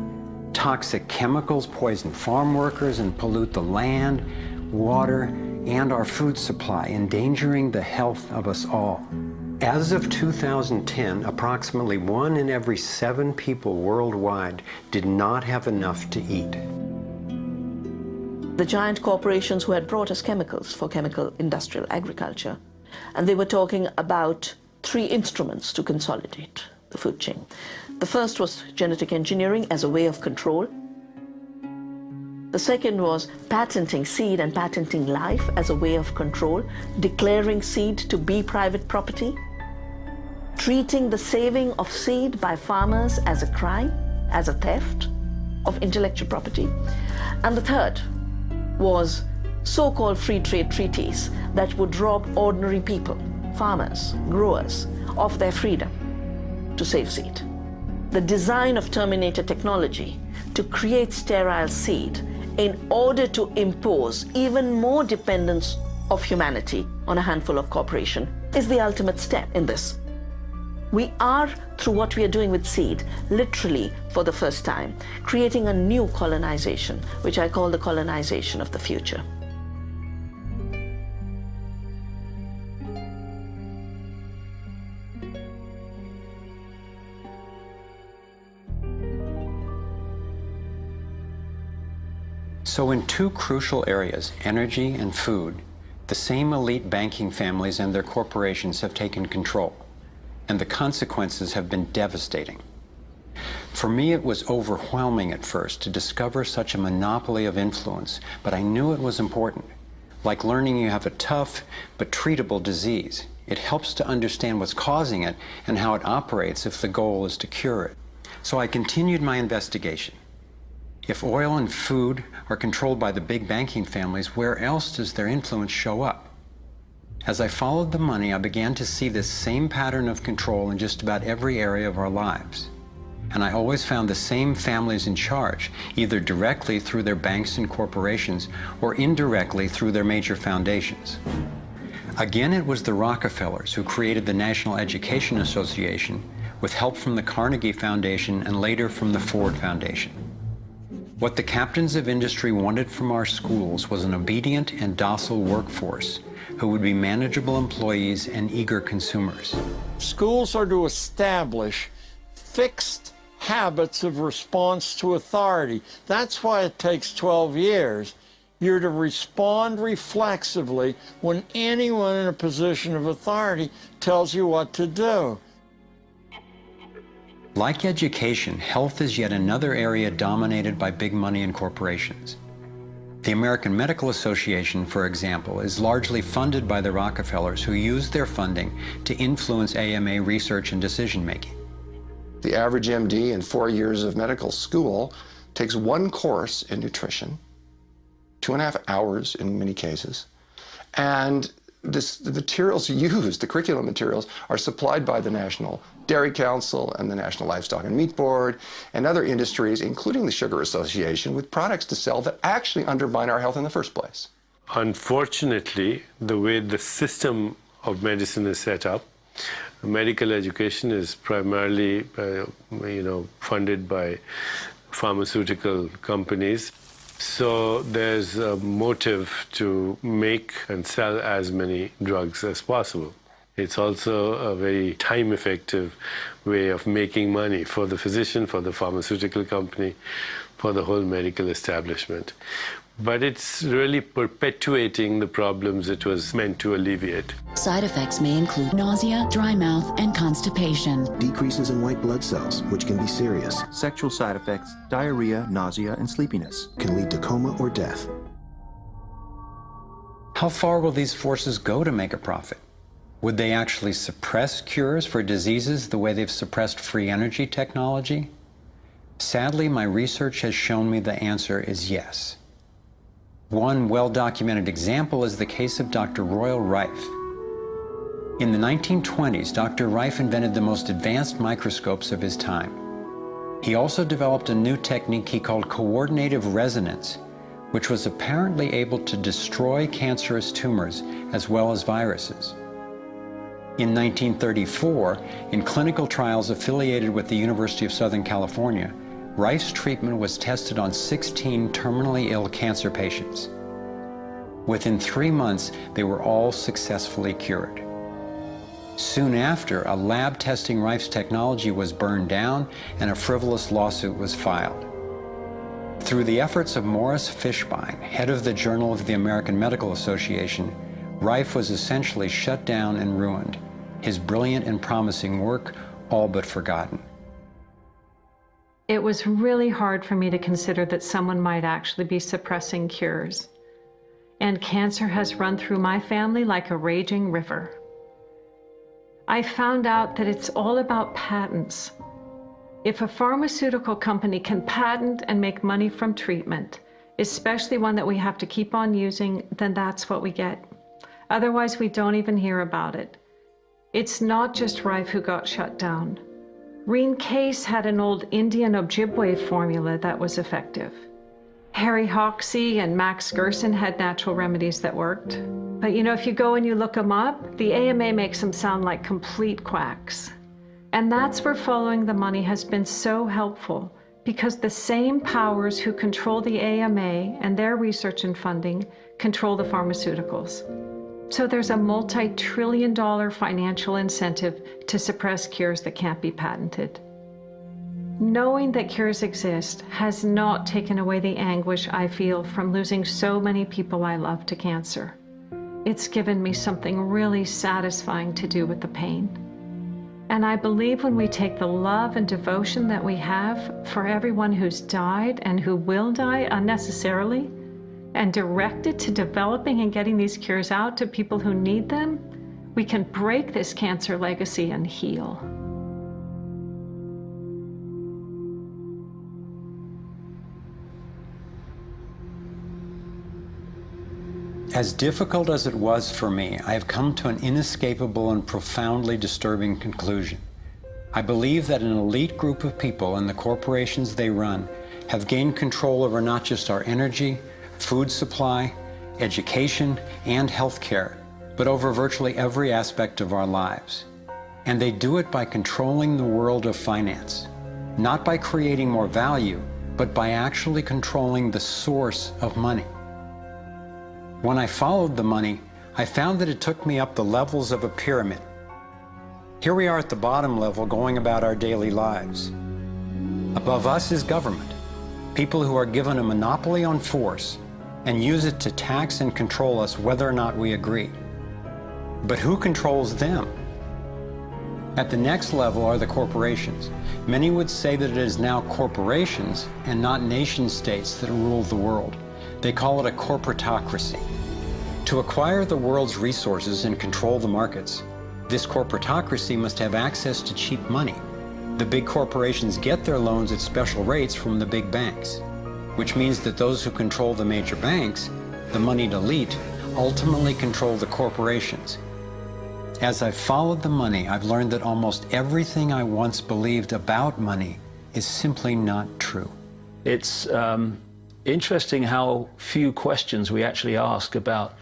Toxic chemicals poison farm workers and pollute the land, water, and our food supply, endangering the health of us all. As of 2010, approximately 1 in every 7 people worldwide did not have enough to eat.
The giant corporations who had brought us chemicals for chemical industrial agriculture, and they were talking about 3 instruments to consolidate the food chain. The first was genetic engineering as a way of control. The second was patenting seed and patenting life as a way of control, declaring seed to be private property, treating the saving of seed by farmers as a crime, as a theft of intellectual property. And the third was so-called free trade treaties that would rob ordinary people, farmers, growers, of their freedom to save seed. The design of terminator technology to create sterile seed in order to impose even more dependence of humanity on a handful of corporations is the ultimate step in this. We are, through what we are doing with seed, literally for the first time, creating a new colonization, which I call the colonization of the future.
So in two crucial areas, energy and food, the same elite banking families and their corporations have taken control, and the consequences have been devastating. For me, it was overwhelming at first to discover such a monopoly of influence, but I knew it was important. Like learning you have a tough but treatable disease. It helps to understand what's causing it and how it operates if the goal is to cure it. So I continued my investigation. If oil and food are controlled by the big banking families, where else does their influence show up? As I followed the money, I began to see this same pattern of control in just about every area of our lives. And I always found the same families in charge, either directly through their banks and corporations or indirectly through their major foundations. Again, it was the Rockefellers who created the National Education Association with help from the Carnegie Foundation and later from the Ford Foundation. What the captains of industry wanted from our schools was an obedient and docile workforce who would be manageable employees and eager consumers.
Schools are to establish fixed habits of response to authority. That's why it takes 12 years. You're to respond reflexively when anyone in a position of authority tells you what to do.
Like education, health is yet another area dominated by big money and corporations. The American Medical Association, for example, is largely funded by the Rockefellers, who use their funding to influence AMA research and decision-making.
The average MD in 4 years of medical school takes one course in nutrition, 2.5 hours in many cases, and the materials used, the curriculum materials, are supplied by the National Dairy Council and the National Livestock and Meat Board and other industries, including the Sugar Association, with products to sell that actually undermine our health in the first place.
Unfortunately, the way the system of medicine is set up, medical education is primarily, funded by pharmaceutical companies. So there's a motive to make and sell as many drugs as possible. It's also a very time-effective way of making money for the physician, for the pharmaceutical company, for the whole medical establishment. But it's really perpetuating the problems it was meant to alleviate.
Side effects may include nausea, dry mouth, and constipation.
Decreases in white blood cells, which can be serious. Sexual side effects, diarrhea, nausea, and sleepiness. Can lead to coma or death.
How far will these forces go to make a profit? Would they actually suppress cures for diseases the way they've suppressed free energy technology? Sadly, my research has shown me the answer is yes. One well-documented example is the case of Dr. Royal Rife. In the 1920s, Dr. Rife invented the most advanced microscopes of his time. He also developed a new technique he called coordinative resonance, which was apparently able to destroy cancerous tumors as well as viruses. In 1934, in clinical trials affiliated with the University of Southern California, Rife's treatment was tested on 16 terminally ill cancer patients. Within 3 months, they were all successfully cured. Soon after, a lab testing Rife's technology was burned down and a frivolous lawsuit was filed. Through the efforts of Morris Fishbein, head of the Journal of the American Medical Association, Rife was essentially shut down and ruined, his brilliant and promising work all but forgotten.
It was really hard for me to consider that someone might actually be suppressing cures. And cancer has run through my family like a raging river. I found out that it's all about patents. If a pharmaceutical company can patent and make money from treatment, especially one that we have to keep on using, then that's what we get. Otherwise, we don't even hear about it. It's not just Rife who got shut down. Reen Case had an old Indian Ojibwe formula that was effective. Harry Hoxsey and Max Gerson had natural remedies that worked. But if you go and you look them up, the AMA makes them sound like complete quacks. And that's where following the money has been so helpful, because the same powers who control the AMA and their research and funding control the pharmaceuticals. So there's a multi-trillion-dollar financial incentive to suppress cures that can't be patented. Knowing that cures exist has not taken away the anguish I feel from losing so many people I love to cancer. It's given me something really satisfying to do with the pain. And I believe when we take the love and devotion that we have for everyone who's died and who will die unnecessarily and direct it to developing and getting these cures out to people who need them, we can break this cancer legacy and heal.
As difficult as it was for me, I have come to an inescapable and profoundly disturbing conclusion. I believe that an elite group of people and the corporations they run have gained control over not just our energy, food supply, education, and healthcare, but over virtually every aspect of our lives. And they do it by controlling the world of finance, not by creating more value, but by actually controlling the source of money. When I followed the money, I found that it took me up the levels of a pyramid. Here we are at the bottom level going about our daily lives. Above us is government, people who are given a monopoly on force and use it to tax and control us whether or not we agree. But who controls them? At the next level are the corporations. Many would say that it is now corporations and not nation states that rule the world. They call it a corporatocracy. To acquire the world's resources and control the markets, this corporatocracy must have access to cheap money. The big corporations get their loans at special rates from the big banks, which means that those who control the major banks, the moneyed elite, ultimately control the corporations. As I've followed the money, I've learned that almost everything I once believed about money is simply not true.
It's interesting how few questions we actually ask about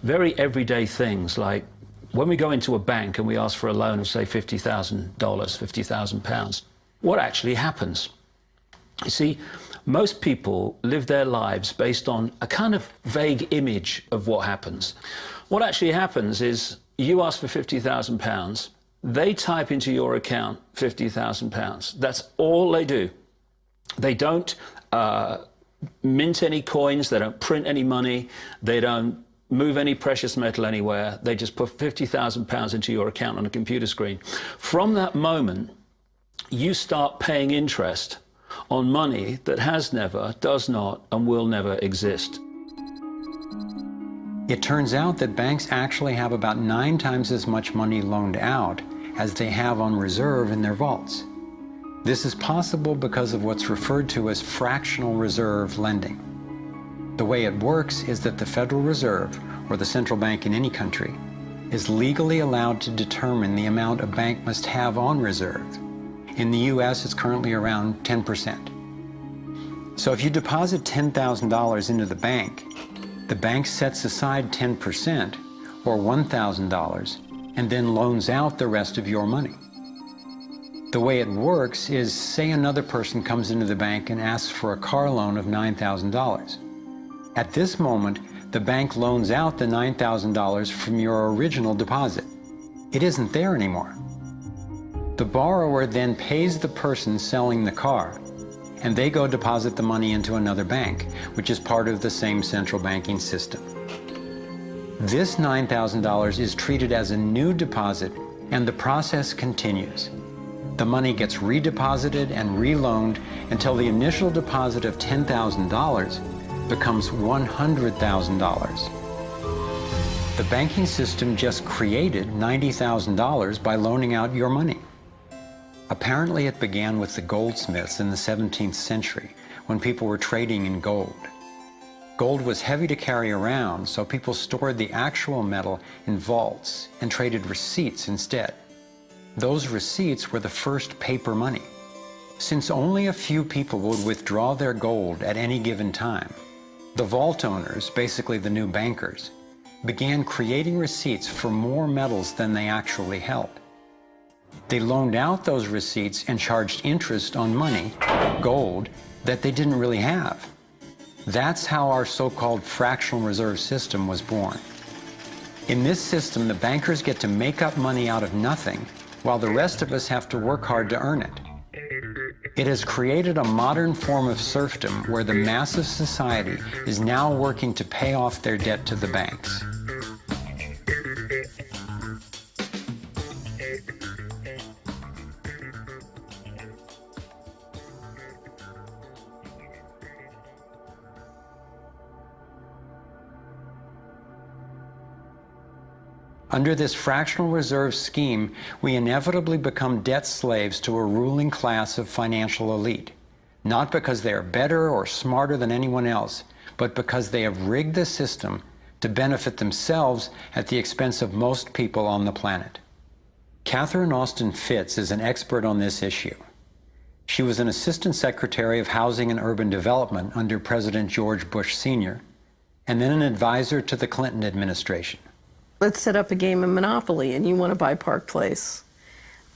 very everyday things, like when we go into a bank and we ask for a loan of, say, $50,000, £50,000, what actually happens? You see, most people live their lives based on a kind of vague image of what happens. What actually happens is you ask for £50,000, they type into your account £50,000. That's all they do. They don't mint any coins, they don't print any money, they don't move any precious metal anywhere, they just put £50,000 into your account on a computer screen. From that moment, you start paying interest on money that has never, does not, and will never exist.
It turns out that banks actually have about 9 times as much money loaned out as they have on reserve in their vaults. This is possible because of what's referred to as fractional reserve lending. The way it works is that the Federal Reserve, or the central bank in any country, is legally allowed to determine the amount a bank must have on reserve. In the US, it's currently around 10%. So if you deposit $10,000 into the bank sets aside 10%, or $1,000, and then loans out the rest of your money. The way it works is, say another person comes into the bank and asks for a car loan of $9,000. At this moment, the bank loans out the $9,000 from your original deposit. It isn't there anymore. The borrower then pays the person selling the car, and they go deposit the money into another bank, which is part of the same central banking system. This $9,000 is treated as a new deposit, and the process continues. The money gets redeposited and reloaned until the initial deposit of $10,000 becomes $100,000. The banking system just created $90,000 by loaning out your money. Apparently it began with the goldsmiths in the 17th century when people were trading in gold. Gold was heavy to carry around, so people stored the actual metal in vaults and traded receipts instead. Those receipts were the first paper money. Since only a few people would withdraw their gold at any given time, the vault owners, basically the new bankers, began creating receipts for more metals than they actually held. They loaned out those receipts and charged interest on money, gold, that they didn't really have. That's how our so-called fractional reserve system was born. In this system, the bankers get to make up money out of nothing, while the rest of us have to work hard to earn it. It has created a modern form of serfdom where the mass of society is now working to pay off their debt to the banks. Under this fractional reserve scheme, we inevitably become debt slaves to a ruling class of financial elite, not because they are better or smarter than anyone else, but because they have rigged the system to benefit themselves at the expense of most people on the planet. Catherine Austin Fitts is an expert on this issue. She was an Assistant Secretary of Housing and Urban Development under President George Bush Sr., and then an advisor to the Clinton administration.
Let's set up a game of Monopoly and you want to buy Park Place.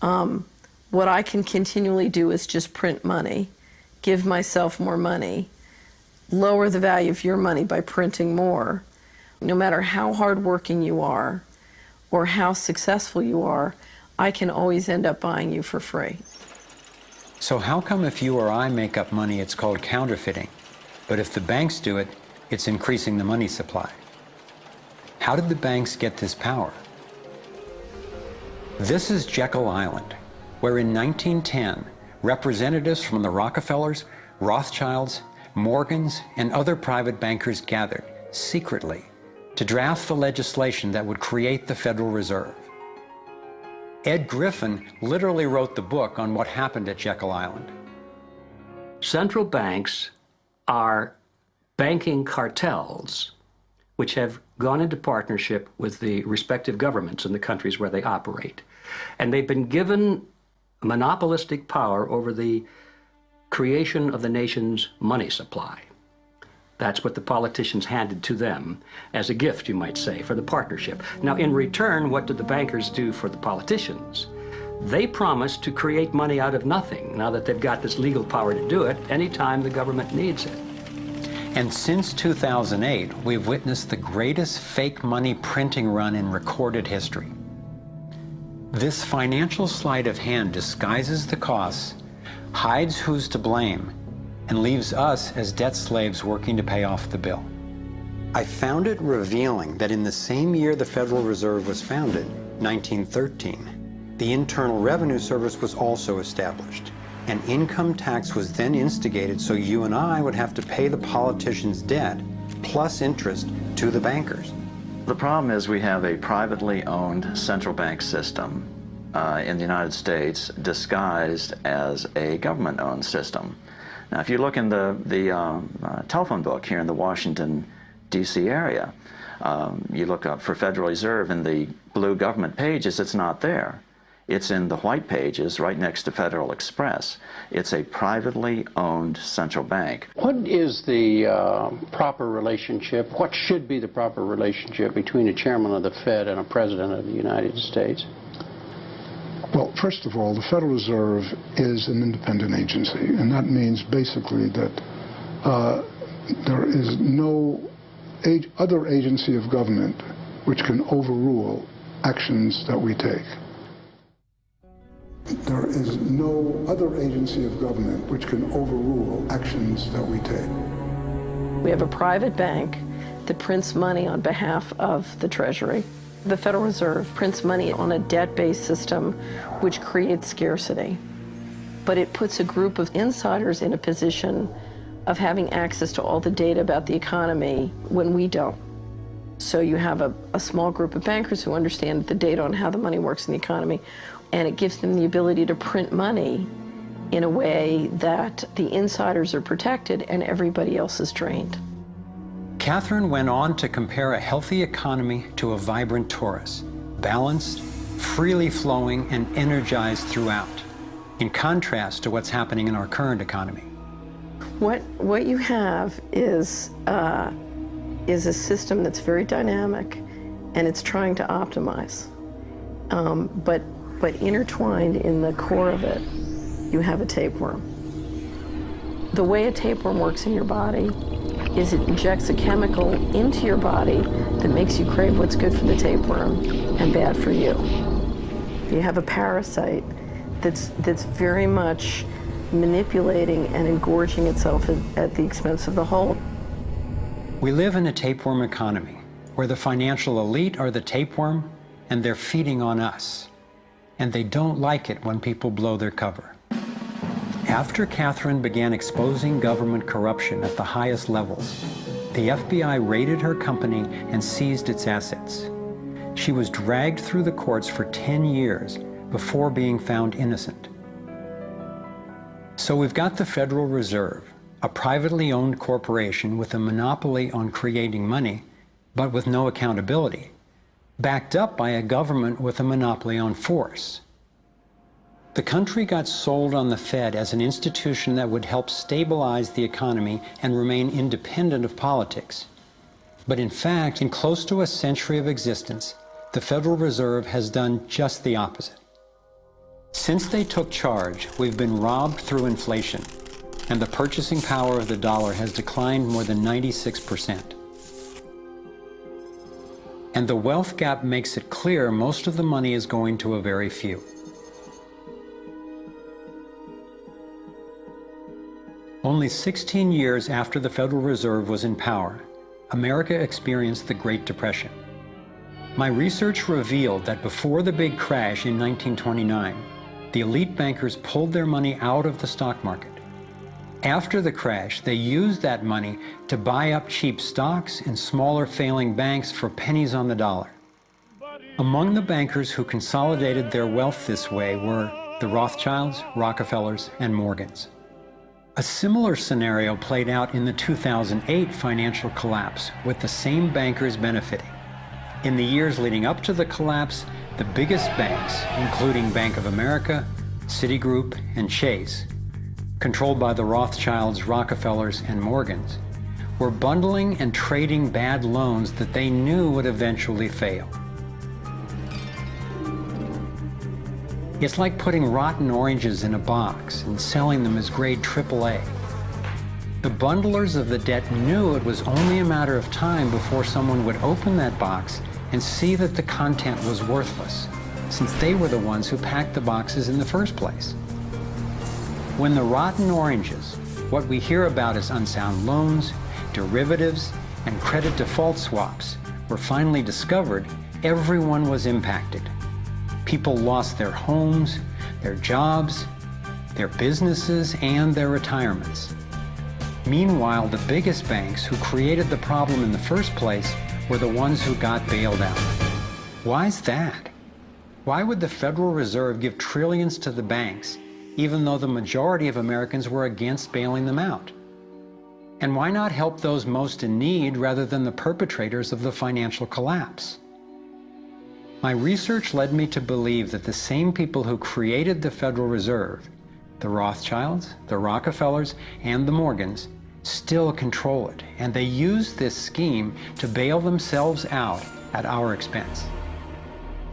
What I can continually do is just print money, give myself more money, lower the value of your money by printing more. No matter how hardworking you are or how successful you are, I can always end up buying you for free.
So how come if you or I make up money, it's called counterfeiting, but if the banks do it, it's increasing the money supply? How did the banks get this power? This is Jekyll Island, where in 1910, representatives from the Rockefellers, Rothschilds, Morgans, and other private bankers gathered secretly to draft the legislation that would create the Federal Reserve. Ed Griffin literally wrote the book on what happened at Jekyll Island.
Central banks are banking cartels which have gone into partnership with the respective governments in the countries where they operate. And they've been given monopolistic power over the creation of the nation's money supply. That's what the politicians handed to them as a gift, you might say, for the partnership. Now, in return, what did the bankers do for the politicians? They promised to create money out of nothing, now that they've got this legal power to do it anytime the government needs it.
And since 2008, we've witnessed the greatest fake money printing run in recorded history. This financial sleight of hand disguises the costs, hides who's to blame, and leaves us as debt slaves working to pay off the bill. I found it revealing that in the same year the Federal Reserve was founded, 1913, the Internal Revenue Service was also established. An income tax was then instigated so you and I would have to pay the politicians' debt plus interest to the bankers.
The problem is we have a privately owned central bank system in the United States disguised as a government-owned system. Now, if you look in the telephone book here in the Washington, D.C. area, you look up for Federal Reserve in the blue government pages, it's not there. It's in the white pages right next to Federal Express. It's a privately owned central bank.
What is the proper relationship, what should be the proper relationship between a chairman of the Fed and a president of the United States?
Well, first of all, the Federal Reserve is an independent agency, and that means basically that there is no other agency of government which can overrule actions that we take. There is no other agency of government which can overrule actions that we take.
We have a private bank that prints money on behalf of the Treasury. The Federal Reserve prints money on a debt-based system which creates scarcity. But it puts a group of insiders in a position of having access to all the data about the economy when we don't. So you have a small group of bankers who understand the data on how the money works in the economy, and it gives them the ability to print money in a way that the insiders are protected and everybody else is drained.
Catherine went on to compare a healthy economy to a vibrant torus, balanced, freely flowing, and energized throughout, in contrast to what's happening in our current economy.
What you have is a system that's very dynamic, and it's trying to optimize. But But intertwined in the core of it, you have a tapeworm. The way a tapeworm works in your body is it injects a chemical into your body that makes you crave what's good for the tapeworm and bad for you. You have a parasite that's very much manipulating and engorging itself at the expense of the whole.
We live in a tapeworm economy where the financial elite are the tapeworm and they're feeding on us. And they don't like it when people blow their cover. After Catherine began exposing government corruption at the highest levels, the FBI raided her company and seized its assets. She was dragged through the courts for 10 years before being found innocent. So we've got the Federal Reserve, a privately owned corporation with a monopoly on creating money, but with no accountability, backed up by a government with a monopoly on force. The country got sold on the Fed as an institution that would help stabilize the economy and remain independent of politics. But in fact, in close to a century of existence, the Federal Reserve has done just the opposite. Since they took charge, we've been robbed through inflation, and the purchasing power of the dollar has declined more than 96%. And the wealth gap makes it clear most of the money is going to a very few. Only 16 years after the Federal Reserve was in power, America experienced the Great Depression. My research revealed that before the big crash in 1929, the elite bankers pulled their money out of the stock market. After the crash, they used that money to buy up cheap stocks and smaller failing banks for pennies on the dollar. Among the bankers who consolidated their wealth this way were the Rothschilds, Rockefellers, and Morgans. A similar scenario played out in the 2008 financial collapse, with the same bankers benefiting. In the years leading up to the collapse, the biggest banks, including Bank of America, Citigroup, and Chase, controlled by the Rothschilds, Rockefellers, and Morgans, were bundling and trading bad loans that they knew would eventually fail. It's like putting rotten oranges in a box and selling them as grade AAA. The bundlers of the debt knew it was only a matter of time before someone would open that box and see that the content was worthless, since they were the ones who packed the boxes in the first place. When the rotten oranges, what we hear about as unsound loans, derivatives, and credit default swaps, were finally discovered, everyone was impacted. People lost their homes, their jobs, their businesses, and their retirements. Meanwhile, the biggest banks who created the problem in the first place were the ones who got bailed out. Why's that? Why would the Federal Reserve give trillions to the banks, even though the majority of Americans were against bailing them out? And why not help those most in need rather than the perpetrators of the financial collapse? My research led me to believe that the same people who created the Federal Reserve, the Rothschilds, the Rockefellers, and the Morgans, still control it, and they use this scheme to bail themselves out at our expense.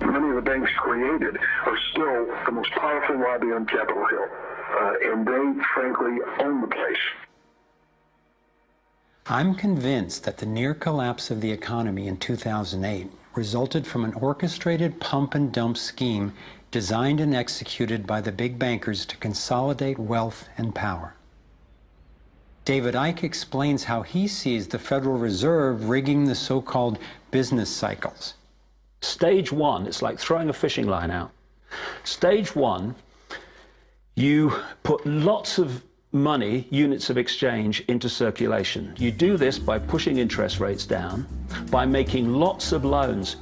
Many of the banks created are still the most powerful lobby on Capitol Hill, and they, frankly, own the place.
I'm convinced that the near collapse of the economy in 2008 resulted from an orchestrated pump and dump scheme designed and executed by the big bankers to consolidate wealth and power. David Icke explains how he sees the Federal Reserve rigging the so-called business cycles.
Stage one, it's like throwing a fishing line out. Stage one, you put lots of money, units of exchange, into circulation. You do this by pushing interest rates down, by making lots of loans.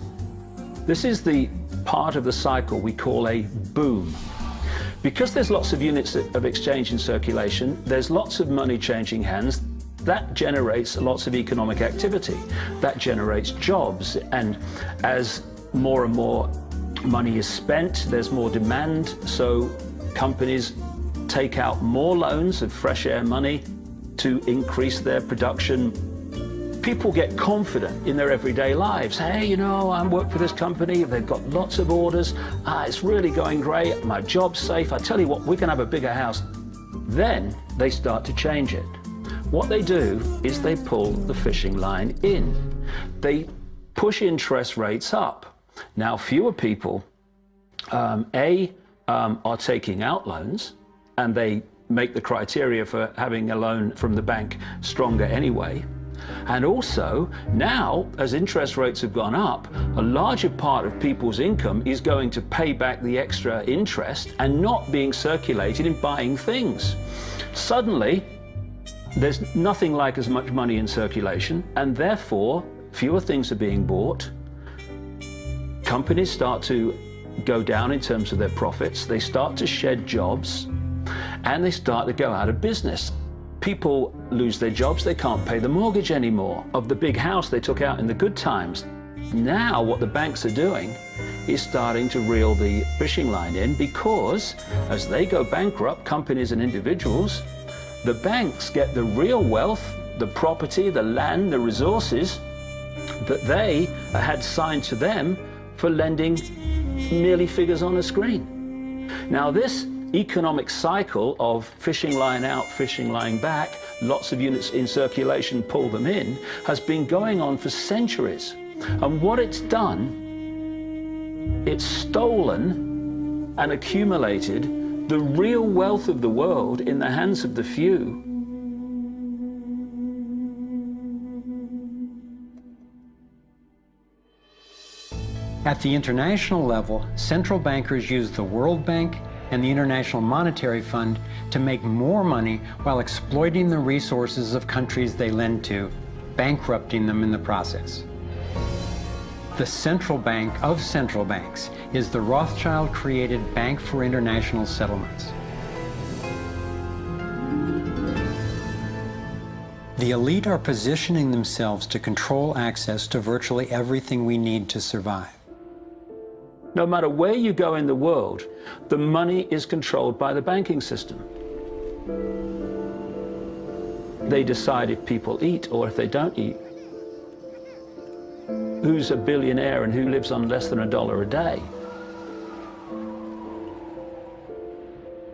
This is the part of the cycle we call a boom. Because there's lots of units of exchange in circulation, there's lots of money changing hands. That generates lots of economic activity. That generates jobs. And as more and more money is spent, there's more demand. So companies take out more loans of fresh air money to increase their production. people get confident in their everyday lives. Hey, you know, I work for this company, they've got lots of orders, it's really going great, my job's safe, I tell you what, we can have a bigger house. Then they start to change it. What they do is they pull the fishing line in. They push interest rates up. Now, fewer people, are taking out loans, and they make the criteria for having a loan from the bank stronger anyway. And also, now, as interest rates have gone up, a larger part of people's income is going to pay back the extra interest and not being circulated in buying things. Suddenly, there's nothing like as much money in circulation, and therefore, fewer things are being bought. Companies start to go down in terms of their profits, they start to shed jobs, and they start to go out of business. People lose their jobs, they can't pay the mortgage anymore of the big house they took out in the good times. Now what the banks are doing is starting to reel the fishing line in, because as they go bankrupt, companies and individuals, the banks get the real wealth, the property, the land, the resources that they had signed to them for lending merely figures on a screen. Now this economic cycle of fishing line out, fishing line back, lots of units in circulation, pull them in, has been going on for centuries. And what it's done, it's stolen and accumulated the real wealth of the world in the hands of the few.
At the international level, central bankers use the World Bank and the International Monetary Fund to make more money while exploiting the resources of countries they lend to, bankrupting them in the process. The central bank of central banks is the Rothschild-created Bank for International Settlements. The elite are positioning themselves to control access to virtually everything we need to survive.
No matter where you go in the world, the money is controlled by the banking system. They decide if people eat or if they don't eat. Who's a billionaire and who lives on less than $1 a day?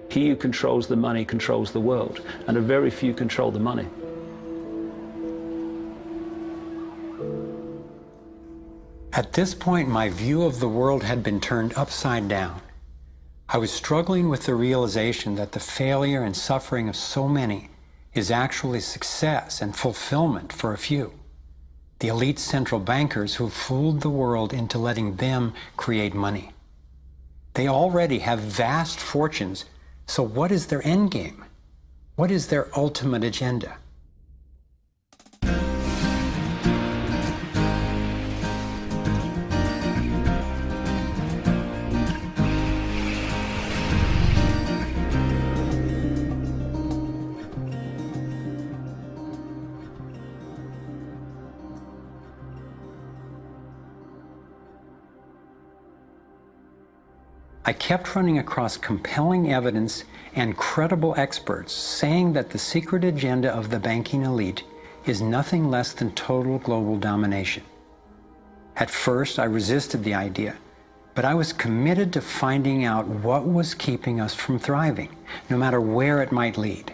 He who controls the money controls the world, and a very few control the money.
At this point, my view of the world had been turned upside down. I was struggling with the realization that the failure and suffering of so many is actually success and fulfillment for a few. The elite central bankers who fooled the world into letting them create money. They already have vast fortunes, so what is their end game? What is their ultimate agenda? I kept running across compelling evidence and credible experts saying that the secret agenda of the banking elite is nothing less than total global domination. At first, I resisted the idea, but I was committed to finding out what was keeping us from thriving, no matter where it might lead.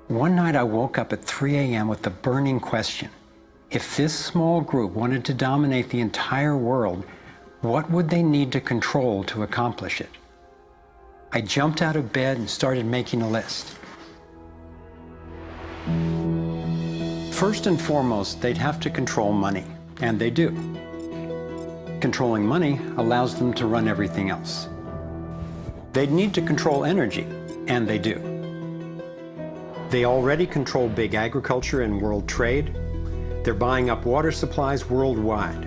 One night I woke up at 3 a.m. with the burning question: if this small group wanted to dominate the entire world, what would they need to control to accomplish it? I jumped out of bed and started making a list. First and foremost, they'd have to control money, and they do. Controlling money allows them to run everything else. They'd need to control energy, and they do. They already control big agriculture and world trade. They're buying up water supplies worldwide.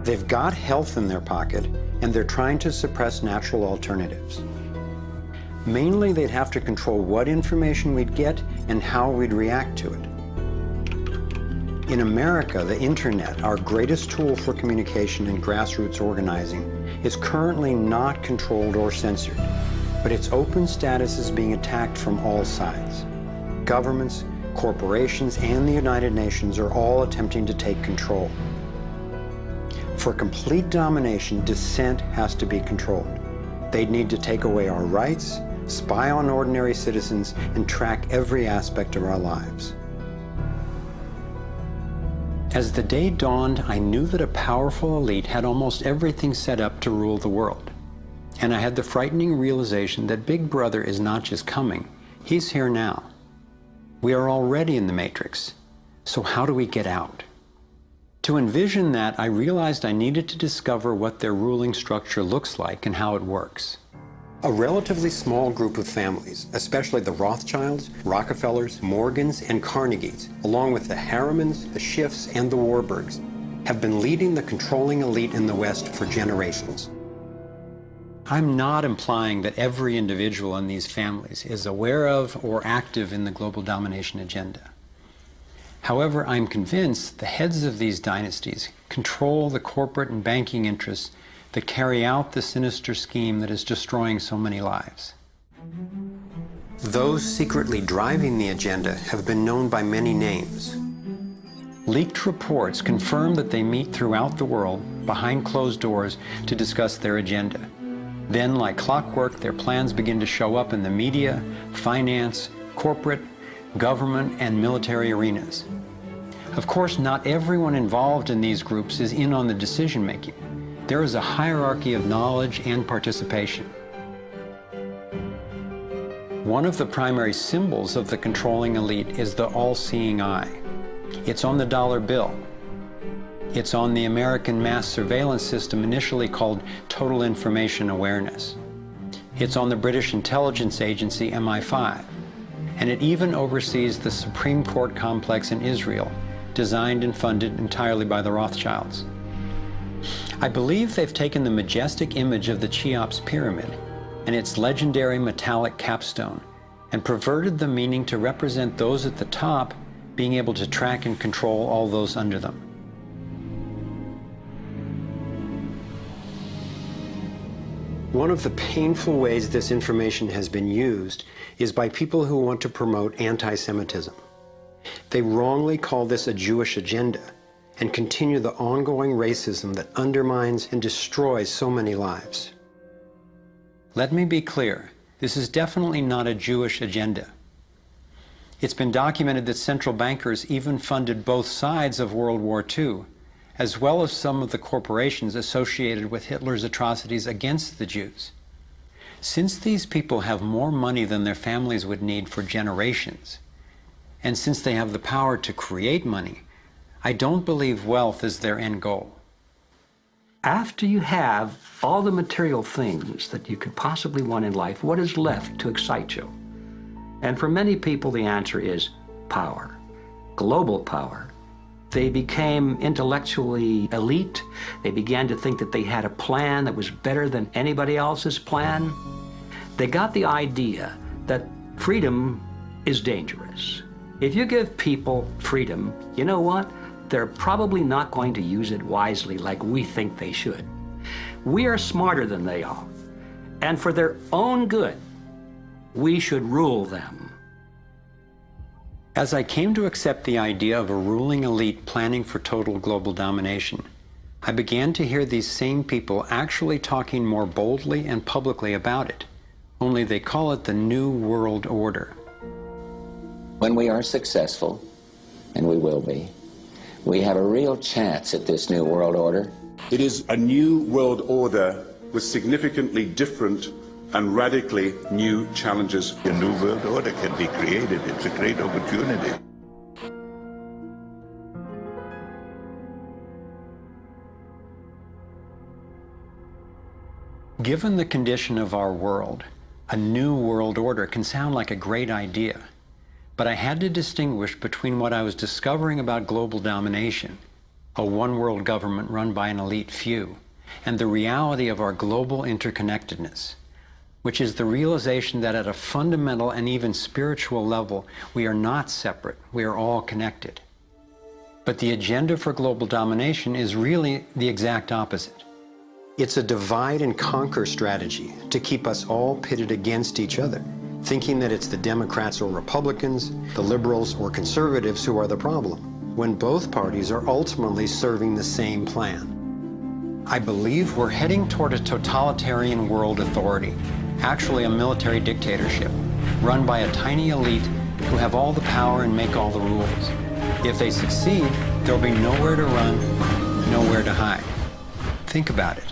They've got health in their pocket, and they're trying to suppress natural alternatives. Mainly, they'd have to control what information we'd get and how we'd react to it. In America, the internet, our greatest tool for communication and grassroots organizing, is currently not controlled or censored, but its open status is being attacked from all sides. Governments, corporations, and the United Nations are all attempting to take control. For complete domination, dissent has to be controlled. They'd need to take away our rights, spy on ordinary citizens, and track every aspect of our lives. As the day dawned, I knew that a powerful elite had almost everything set up to rule the world. And I had the frightening realization that Big Brother is not just coming, he's here now. We are already in the Matrix, so how do we get out? To envision that, I realized I needed to discover what their ruling structure looks like and how it works. A relatively small group of families, especially the Rothschilds, Rockefellers, Morgans, and Carnegies, along with the Harrimans, the Schiffs, and the Warburgs, have been leading the controlling elite in the West for generations. I'm not implying that every individual in these families is aware of or active in the global domination agenda. However, I'm convinced the heads of these dynasties control the corporate and banking interests that carry out the sinister scheme that is destroying so many lives. Those secretly driving the agenda have been known by many names. Leaked reports confirm that they meet throughout the world, behind closed doors, to discuss their agenda. Then, like clockwork, their plans begin to show up in the media, finance, corporate, government, and military arenas. Of course, not everyone involved in these groups is in on the decision-making. There is a hierarchy of knowledge and participation. One of the primary symbols of the controlling elite is the all-seeing eye. It's on the dollar bill. It's on the American mass surveillance system initially called Total Information Awareness. It's on the British intelligence agency MI5. And it even oversees the Supreme Court complex in Israel, designed and funded entirely by the Rothschilds. I believe they've taken the majestic image of the Cheops pyramid and its legendary metallic capstone and perverted the meaning to represent those at the top being able to track and control all those under them. One of the painful ways this information has been used is by people who want to promote anti-Semitism. They wrongly call this a Jewish agenda and continue the ongoing racism that undermines and destroys so many lives. Let me be clear, this is definitely not a Jewish agenda. It's been documented that central bankers even funded both sides of World War II, as well as some of the corporations associated with Hitler's atrocities against the Jews. Since these people have more money than their families would need for generations, and since they have the power to create money, I don't believe wealth is their end goal.
After you have all the material things that you could possibly want in life, what is left to excite you? And for many people, the answer is power, global power. They became intellectually elite. They began to think that they had a plan that was better than anybody else's plan. They got the idea that freedom is dangerous. If you give people freedom, you know what? They're probably not going to use it wisely like we think they should. We are smarter than they are. And for their own good, we should rule them.
As I came to accept the idea of a ruling elite planning for total global domination, I began to hear these same people actually talking more boldly and publicly about it, only they call it the New World Order.
When we are successful, and we will be, we have a real chance at this New World Order.
It is a new world order with significantly different and radically new challenges.
A new world order can be created. It's a great opportunity.
Given the condition of our world, a new world order can sound like a great idea. But I had to distinguish between what I was discovering about global domination, a one-world government run by an elite few, and the reality of our global interconnectedness, which is the realization that at a fundamental and even spiritual level, we are not separate, we are all connected. But the agenda for global domination is really the exact opposite. It's a divide and conquer strategy to keep us all pitted against each other, thinking that it's the Democrats or Republicans, the liberals or conservatives who are the problem, when both parties are ultimately serving the same plan. I believe we're heading toward a totalitarian world authority, actually a military dictatorship, run by a tiny elite who have all the power and make all the rules. If they succeed, there'll be nowhere to run, nowhere to hide. Think about it.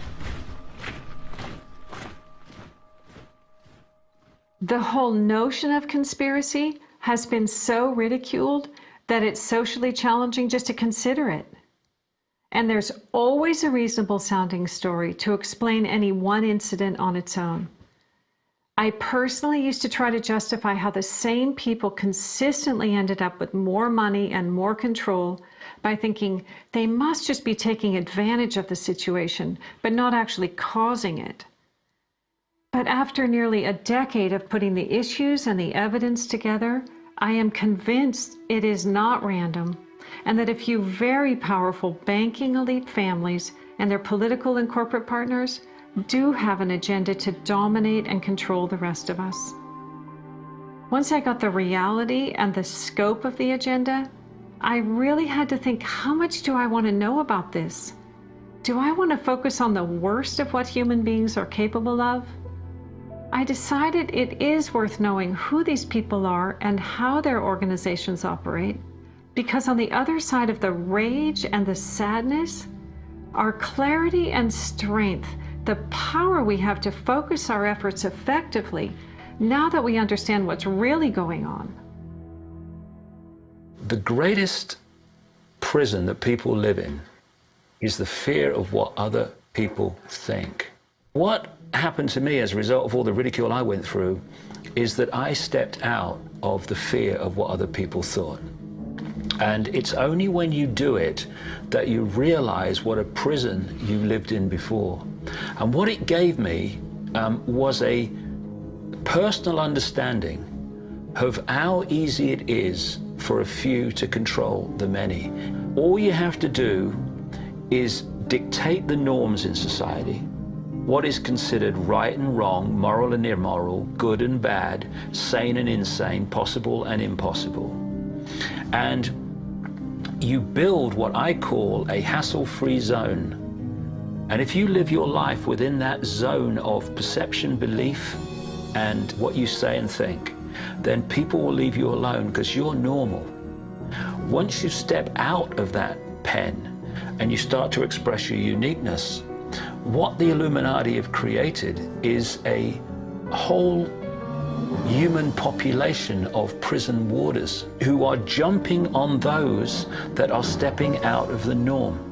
The whole notion of conspiracy has been so ridiculed that it's socially challenging just to consider it. And there's always a reasonable sounding story to explain any one incident on its own. I personally used to try to justify how the same people consistently ended up with more money and more control by thinking they must just be taking advantage of the situation, but not actually causing it. But after nearly a decade of putting the issues and the evidence together, I am convinced it is not random, and that a few very powerful banking elite families and their political and corporate partners do have an agenda to dominate and control the rest of us. Once I got the reality and the scope of the agenda, I really had to think, how much do I want to know about this? Do I want to focus on the worst of what human beings are capable of? I decided it is worth knowing who these people are and how their organizations operate, because on the other side of the rage and the sadness are clarity and strength, the power we have to focus our efforts effectively now that we understand what's really going on.
The greatest prison that people live in is the fear of what other people think. What happened to me as a result of all the ridicule I went through is that I stepped out of the fear of what other people thought. And it's only when you do it that you realize what a prison you lived in before. And what it gave me was a personal understanding of how easy it is for a few to control the many. All you have to do is dictate the norms in society, what is considered right and wrong, moral and immoral, good and bad, sane and insane, possible and impossible. And you build what I call a hassle-free zone. And if you live your life within that zone of perception, belief, and what you say and think, then people will leave you alone because you're normal. Once you step out of that pen and you start to express your uniqueness, what the Illuminati have created is a whole human population of prison warders who are jumping on those that are stepping out of the norm.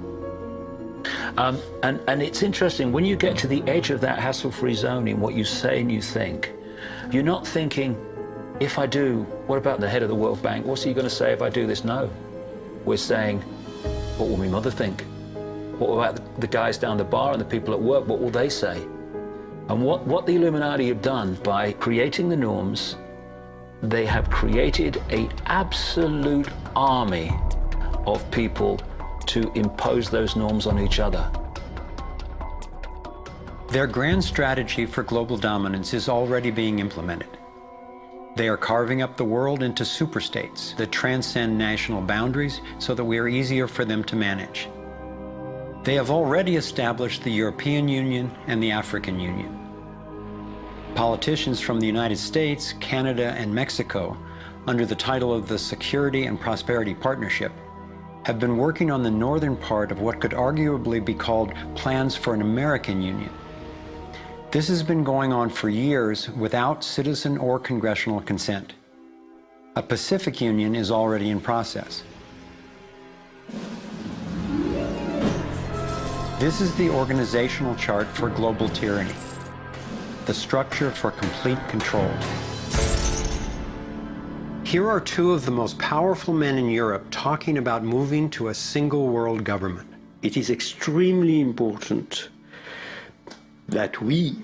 And it's interesting, when you get to the edge of that hassle-free zone in what you say and you think, you're not thinking, if I do, what about the head of the World Bank? What's he going to say if I do this? No. We're saying, what will my mother think? What about the guys down the bar and the people at work? What will they say? And what the Illuminati have done by creating the norms, they have created an absolute army of people to impose those norms on each other.
Their grand strategy for global dominance is already being implemented. They are carving up the world into superstates that transcend national boundaries so that we are easier for them to manage. They have already established the European Union and the African Union. Politicians from the United States, Canada, and Mexico, under the title of the Security and Prosperity Partnership, have been working on the northern part of what could arguably be called plans for an American Union. This has been going on for years without citizen or congressional consent. A Pacific Union is already in process. This is the organizational chart for global tyranny, the structure for complete control. Here are two of the most powerful men in Europe talking about moving to a single world government.
It is extremely important that we,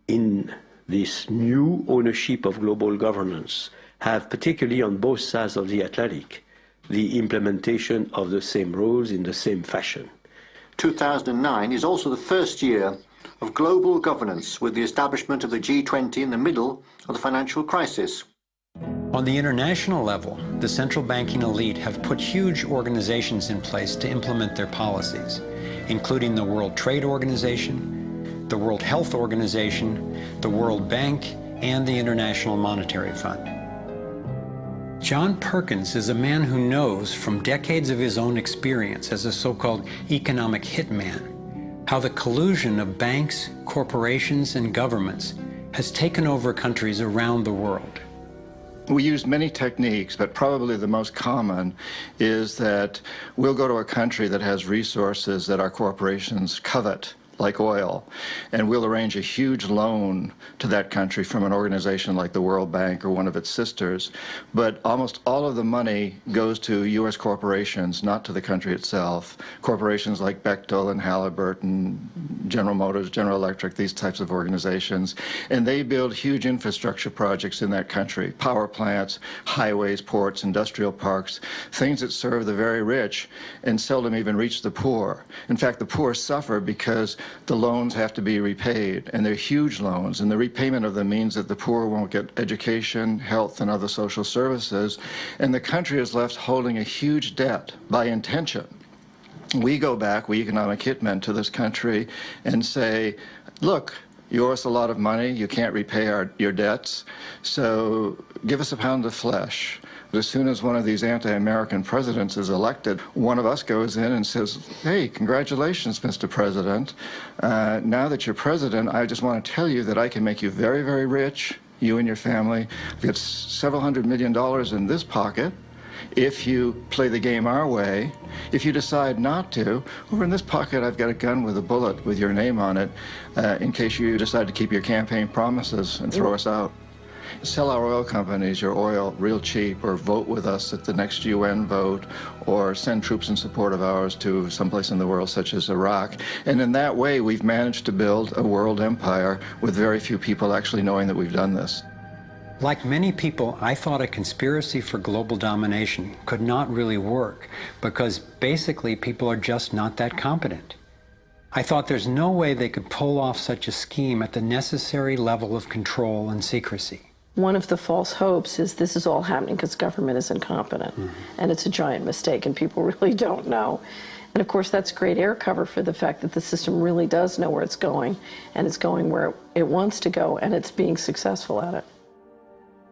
in this new ownership of global governance, have, particularly on both sides of the Atlantic, the implementation of the same rules in the same fashion.
2009 is also the first year
of global governance with the establishment of the G20 in the middle of the financial crisis.
On the international level, the central banking elite have put huge organizations in place to implement their policies, including the World Trade Organization, the World Health Organization, the World Bank, and the International Monetary Fund. John Perkins is a man who knows from decades of his own experience as a so-called economic hitman how the collusion of banks, corporations, and governments has taken over countries around the world.
We use many techniques, but probably the most common is that we'll go to a country that has resources that our corporations covet, like oil, and we'll arrange a huge loan to that country from an organization like the World Bank or one of its sisters, but almost all of the money goes to U.S. corporations, not to the country itself. Corporations like Bechtel and Halliburton, General Motors, General Electric, these types of organizations, and they build huge infrastructure projects in that country, power plants, highways, ports, industrial parks, things that serve the very rich and seldom even reach the poor. In fact, the poor suffer because the loans have to be repaid, and they're huge loans, and the repayment of them means that the poor won't get education, health, and other social services, and the country is left holding a huge debt by intention. We go back, we economic hitmen, to this country and say, look, you owe us a lot of money, you can't repay your debts, so give us a pound of flesh. As soon as one of these anti-American presidents is elected, one of us goes in and says, hey, congratulations, Mr. President. Now that you're president, I just want to tell you that I can make you very, very rich, you and your family. I've got several $100 million in this pocket. If you play the game our way, if you decide not to, over in this pocket I've got a gun with a bullet with your name on it in case you decide to keep your campaign promises and throw us out. Sell our oil companies your oil real cheap, or vote with us at the next UN vote, or send troops in support of ours to someplace in the world such as Iraq. And in that way we've managed to build a world empire with very few people actually knowing that we've done this.
Like many people, I thought a conspiracy for global domination could not really work because basically people are just not that competent. I thought there's no way they could pull off such a scheme at the necessary level of control and secrecy.
One of the false hopes is this is all happening because government is incompetent, and it's a giant mistake, and people really don't know. And of course, that's great air cover for the fact that the system really does know where it's going, and it's going where it wants to go, and it's being successful at it.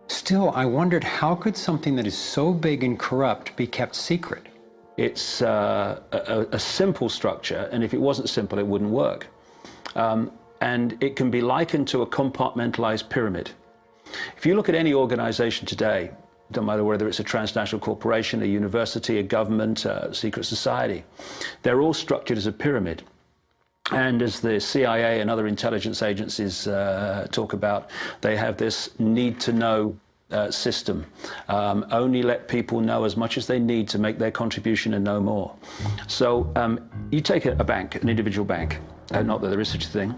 Still, I wondered how could something that is so big and corrupt be kept secret?
It's a simple structure, and if it wasn't simple, it wouldn't work. And it can be likened to a compartmentalized pyramid. If you look at any organization today, don't matter whether it's a transnational corporation, a university, a government, a secret society, they're all structured as a pyramid. And as the CIA and other intelligence agencies talk about, they have this need-to-know system. Only let people know as much as they need to make their contribution and no more. So you take a bank, an individual bank, not that there is such a thing.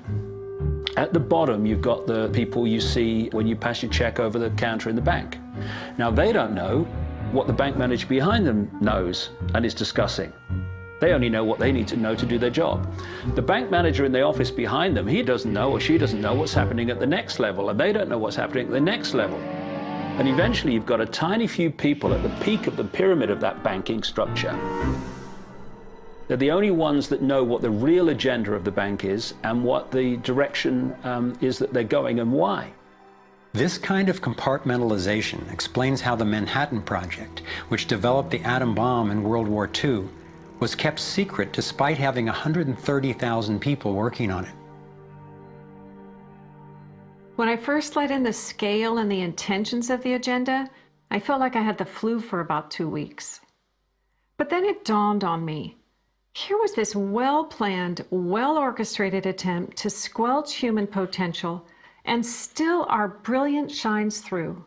At the bottom, you've got the people you see when you pass your check over the counter in the bank. Now, they don't know what the bank manager behind them knows and is discussing. They only know what they need to know to do their job. The bank manager in the office behind them, he doesn't know or she doesn't know what's happening at the next level, and they don't know what's happening at the next level. And eventually, you've got a tiny few people at the peak of the pyramid of that banking structure. They're the only ones that know what the real agenda of the bank is and what the direction is that they're going and why.
This kind of compartmentalization explains how the Manhattan Project, which developed the atom bomb in World War II, was kept secret despite having 130,000 people working on it.
When I first let in the scale and the intentions of the agenda, I felt like I had the flu for about 2 weeks. But then it dawned on me. Here was this well-planned, well-orchestrated attempt to squelch human potential, and still our brilliance shines through.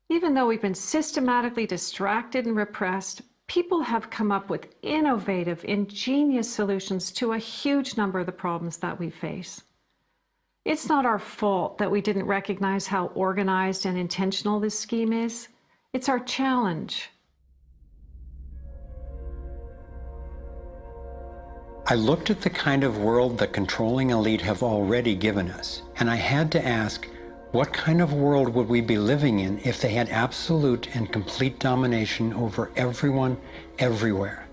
Even though we've been systematically distracted and repressed, people have come up with innovative, ingenious solutions to a huge number of the problems that we face. It's not our fault that we didn't recognize how organized and intentional this scheme is. It's our challenge.
I looked at the kind of world the controlling elite have already given us, and I had to ask, what kind of world would we be living in if they had absolute and complete domination over everyone, everywhere?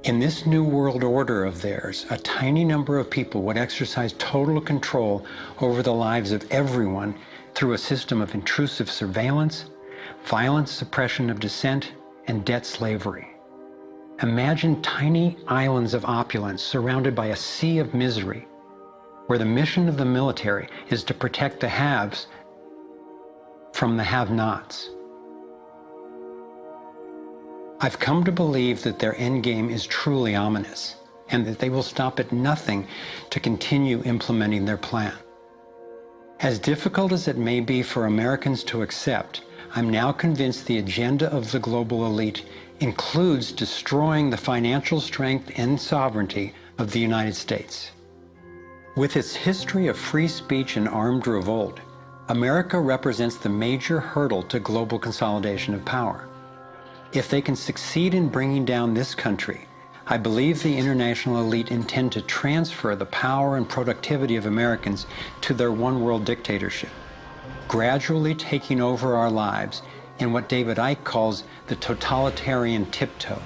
In this new world order of theirs, a tiny number of people would exercise total control over the lives of everyone through a system of intrusive surveillance, violent suppression of dissent, and debt slavery. Imagine tiny islands of opulence surrounded by a sea of misery, where the mission of the military is to protect the haves from the have-nots. I've come to believe that their endgame is truly ominous, and that they will stop at nothing to continue implementing their plan. As difficult as it may be for Americans to accept, I'm now convinced the agenda of the global elite includes destroying the financial strength and sovereignty of the United States. With its history of free speech and armed revolt, America represents the major hurdle to global consolidation of power. If they can succeed in bringing down this country, I believe the international elite intend to transfer the power and productivity of Americans to their one-world dictatorship, gradually taking over our lives in what David Icke calls the totalitarian tiptoe.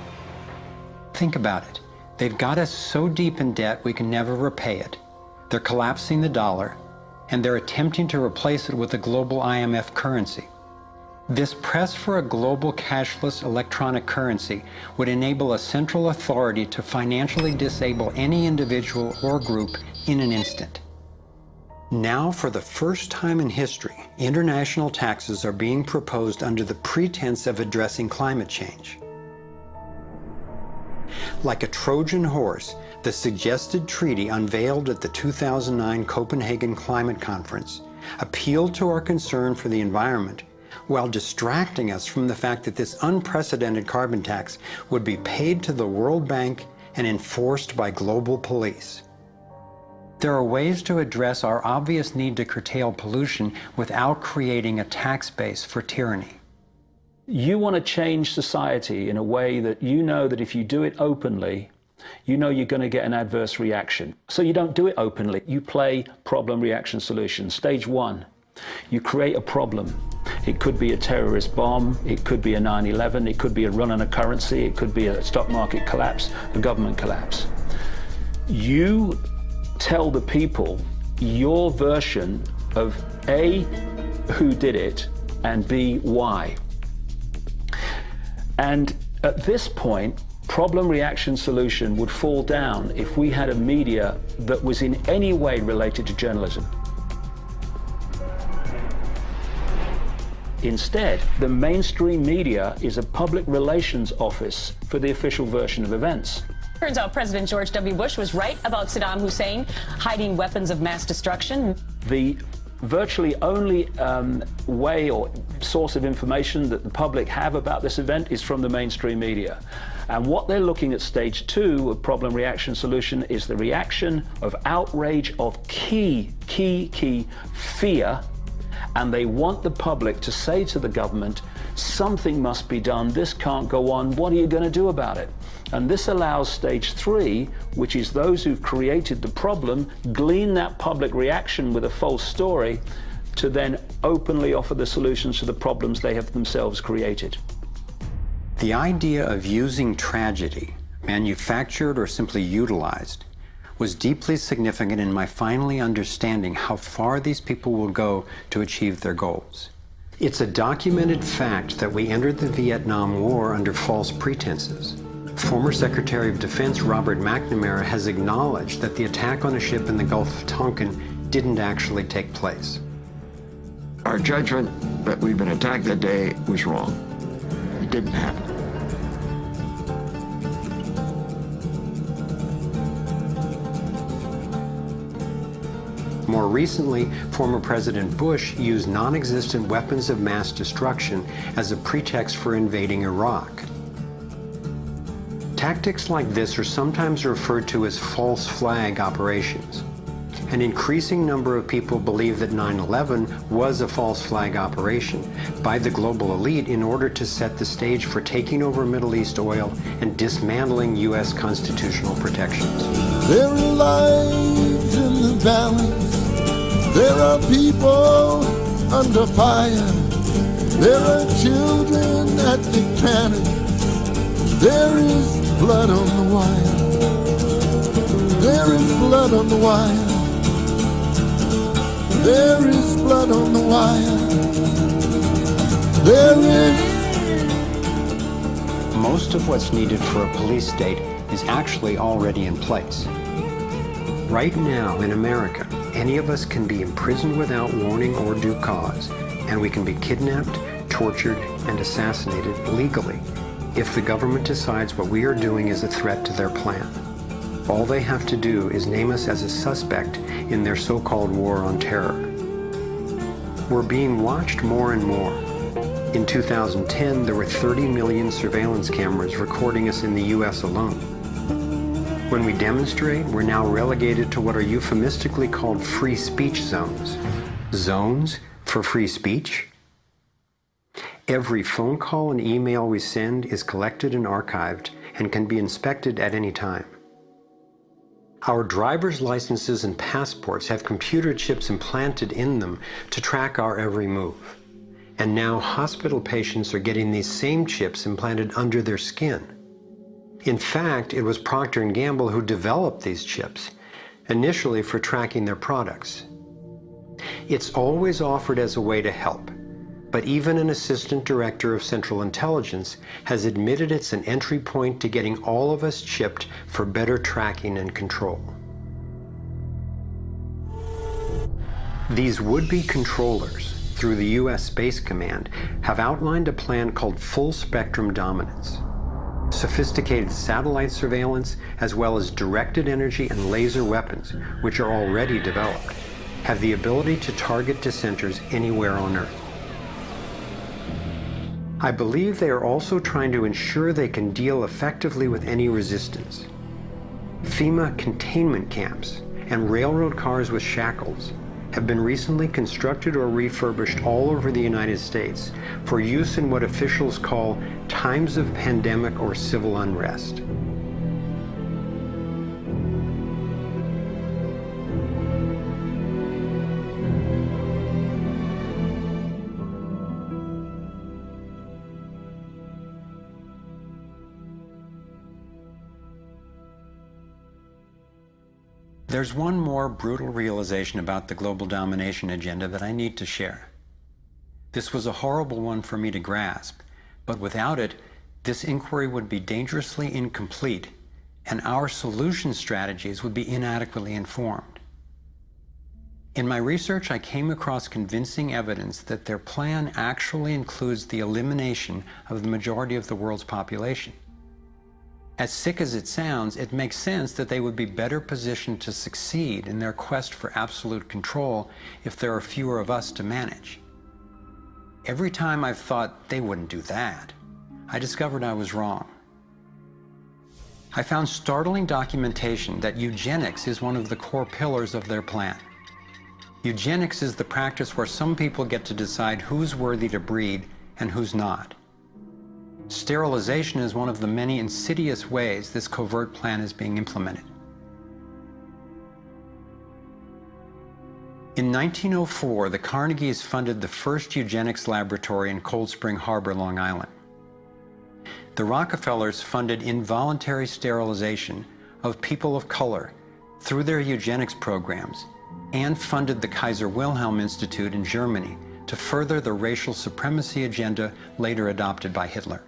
Think about it. They've got us so deep in debt we can never repay it. They're collapsing the dollar, and they're attempting to replace it with a global IMF currency. This press for a global cashless electronic currency would enable a central authority to financially disable any individual or group in an instant. Now, for the first time in history, international taxes are being proposed under the pretense of addressing climate change. Like a Trojan horse, the suggested treaty unveiled at the 2009 Copenhagen Climate Conference appealed to our concern for the environment while distracting us from the fact that this unprecedented carbon tax would be paid to the World Bank and enforced by global police. There are ways to address our obvious need to curtail pollution without creating a tax base for tyranny.
You want to change society in a way that you know that if you do it openly, you know you're going to get an adverse reaction. So you don't do it openly. You play problem, reaction, solution. Stage one, you create a problem. It could be a terrorist bomb, it could be a 9/11, it could be a run on a currency, it could be a stock market collapse, a government collapse. You tell the people your version of A, who did it, and B, why. And at this point, problem, reaction, solution would fall down if we had a media that was in any way related to journalism. Instead, the mainstream media is a public relations office for the official version of events.
Turns out President George W. Bush was right about Saddam Hussein hiding weapons of mass destruction.
The virtually only way or source of information that the public have about this event is from the mainstream media. And what they're looking at stage two of problem, reaction, solution is the reaction of outrage, of key fear. And they want the public to say to the government, something must be done, this can't go on, what are you going to do about it? And this allows stage three, which is those who've created the problem, glean that public reaction with a false story, to then openly offer the solutions to the problems they have themselves created.
The idea of using tragedy, manufactured or simply utilized, was deeply significant in my finally understanding how far these people will go to achieve their goals. It's a documented fact that we entered the Vietnam War under false pretenses. Former Secretary of Defense Robert McNamara has acknowledged that the attack on a ship in the Gulf of Tonkin didn't actually take place.
Our judgment that we've been attacked that day was wrong. It didn't happen.
More recently, former President Bush used non-existent weapons of mass destruction as a pretext for invading Iraq. Tactics like this are sometimes referred to as false flag operations. An increasing number of people believe that 9/11 was a false flag operation by the global elite in order to set the stage for taking over Middle East oil and dismantling U.S. constitutional protections.
There are lives in the valleys. There are people under fire. There are children at the cannon. There is blood on the wire. There is blood on the wire. There is blood on the wire. There is.
Most of what's needed for a police state is actually already in place. Right now in America, any of us can be imprisoned without warning or due cause, and we can be kidnapped, tortured, and assassinated legally if the government decides what we are doing is a threat to their plan. All they have to do is name us as a suspect in their so-called war on terror. We're being watched more and more. In 2010, there were 30 million surveillance cameras recording us in the US alone. When we demonstrate, we're now relegated to what are euphemistically called free speech zones. Zones for free speech? Every phone call and email we send is collected and archived and can be inspected at any time. Our driver's licenses and passports have computer chips implanted in them to track our every move. And now hospital patients are getting these same chips implanted under their skin. In fact, it was Procter & Gamble who developed these chips, initially for tracking their products. It's always offered as a way to help, but even an assistant director of Central Intelligence has admitted it's an entry point to getting all of us chipped for better tracking and control. These would-be controllers, through the U.S. Space Command, have outlined a plan called full spectrum dominance. Sophisticated satellite surveillance, as well as directed energy and laser weapons, which are already developed, have the ability to target dissenters anywhere on Earth. I believe they are also trying to ensure they can deal effectively with any resistance. FEMA containment camps and railroad cars with shackles have been recently constructed or refurbished all over the United States for use in what officials call times of pandemic or civil unrest. There's one more brutal realization about the global domination agenda that I need to share. This was a horrible one for me to grasp, but without it, this inquiry would be dangerously incomplete, and our solution strategies would be inadequately informed. In my research, I came across convincing evidence that their plan actually includes the elimination of the majority of the world's population. As sick as it sounds, it makes sense that they would be better positioned to succeed in their quest for absolute control if there are fewer of us to manage. Every time I've thought they wouldn't do that, I discovered I was wrong. I found startling documentation that eugenics is one of the core pillars of their plan. Eugenics is the practice where some people get to decide who's worthy to breed and who's not. Sterilization is one of the many insidious ways this covert plan is being implemented. In 1904, the Carnegies funded the first eugenics laboratory in Cold Spring Harbor, Long Island. The Rockefellers funded involuntary sterilization of people of color through their eugenics programs and funded the Kaiser Wilhelm Institute in Germany to further the racial supremacy agenda later adopted by Hitler.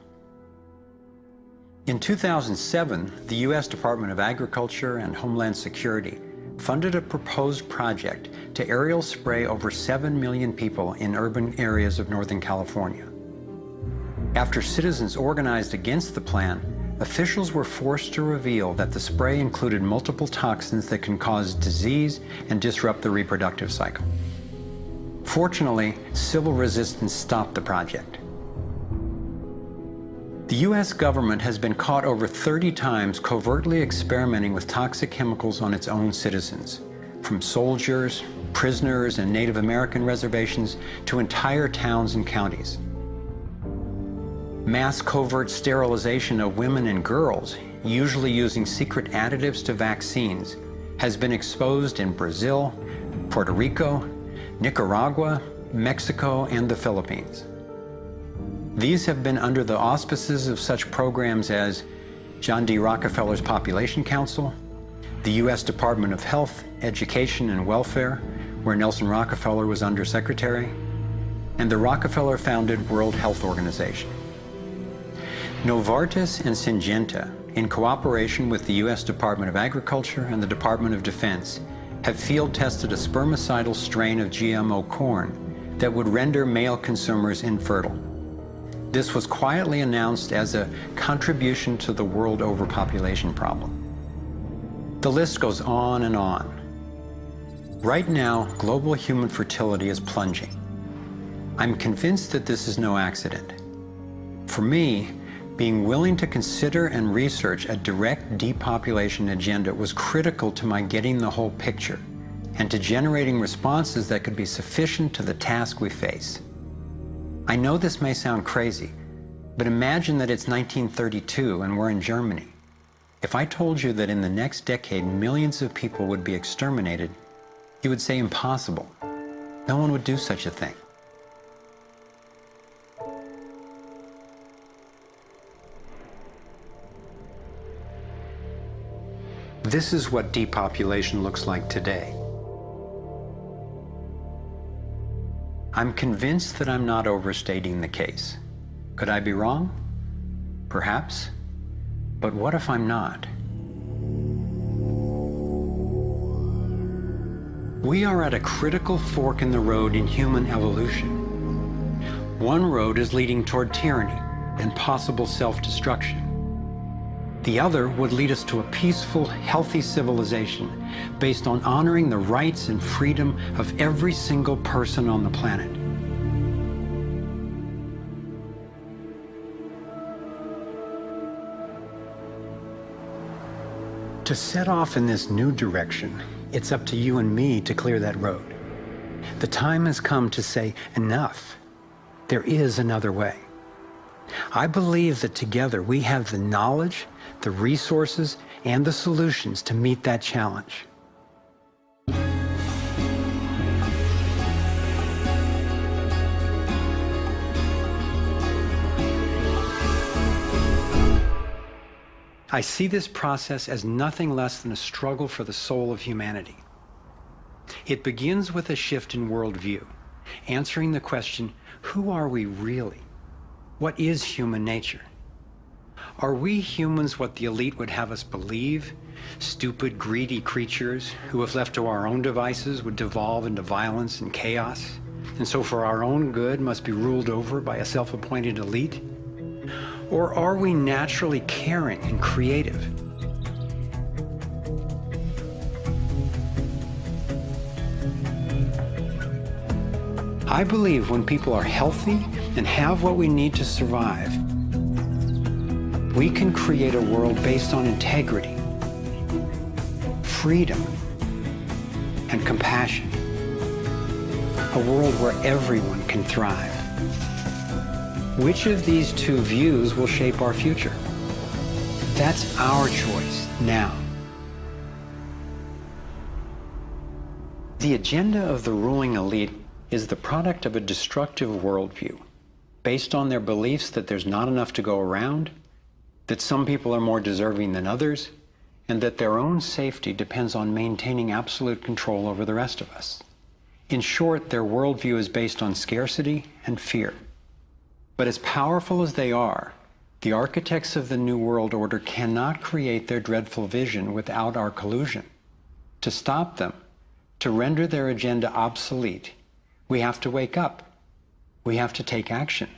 In 2007, the U.S. Department of Agriculture and Homeland Security funded a proposed project to aerial spray over 7 million people in urban areas of Northern California. After citizens organized against the plan, officials were forced to reveal that the spray included multiple toxins that can cause disease and disrupt the reproductive cycle. Fortunately, civil resistance stopped the project. The U.S. government has been caught over 30 times covertly experimenting with toxic chemicals on its own citizens, from soldiers, prisoners, and Native American reservations to entire towns and counties. Mass covert sterilization of women and girls, usually using secret additives to vaccines, has been exposed in Brazil, Puerto Rico, Nicaragua, Mexico, and the Philippines. These have been under the auspices of such programs as John D. Rockefeller's Population Council, the U.S. Department of Health, Education, and Welfare, where Nelson Rockefeller was undersecretary, and the Rockefeller-founded World Health Organization. Novartis and Syngenta, in cooperation with the U.S. Department of Agriculture and the Department of Defense, have field-tested a spermicidal strain of GMO corn that would render male consumers infertile. This was quietly announced as a contribution to the world overpopulation problem. The list goes on and on. Right now, global human fertility is plunging. I'm convinced that this is no accident. For me, being willing to consider and research a direct depopulation agenda was critical to my getting the whole picture and to generating responses that could be sufficient to the task we face. I know this may sound crazy, but imagine that it's 1932 and we're in Germany. If I told you that in the next decade millions of people would be exterminated, you would say impossible. No one would do such a thing. This is what depopulation looks like today. I'm convinced that I'm not overstating the case. Could I be wrong? Perhaps. But what if I'm not? We are at a critical fork in the road in human evolution. One road is leading toward tyranny and possible self-destruction. The other would lead us to a peaceful, healthy civilization based on honoring the rights and freedom of every single person on the planet. To set off in this new direction, it's up to you and me to clear that road. The time has come to say, enough. There is another way. I believe that together we have the knowledge, the resources, and the solutions to meet that challenge. I see this process as nothing less than a struggle for the soul of humanity. It begins with a shift in worldview, answering the question, who are we really? What is human nature? Are we humans what the elite would have us believe? Stupid, greedy creatures who, if left to our own devices, would devolve into violence and chaos, and so for our own good must be ruled over by a self-appointed elite? Or are we naturally caring and creative? I believe when people are healthy and have what we need to survive, we can create a world based on integrity, freedom, and compassion. A world where everyone can thrive. Which of these two views will shape our future? That's our choice now. The agenda of the ruling elite is the product of a destructive worldview, based on their beliefs that there's not enough to go around, that some people are more deserving than others, and that their own safety depends on maintaining absolute control over the rest of us. In short, their worldview is based on scarcity and fear. But as powerful as they are, the architects of the New World Order cannot create their dreadful vision without our collusion. To stop them, to render their agenda obsolete, we have to wake up. We have to take action.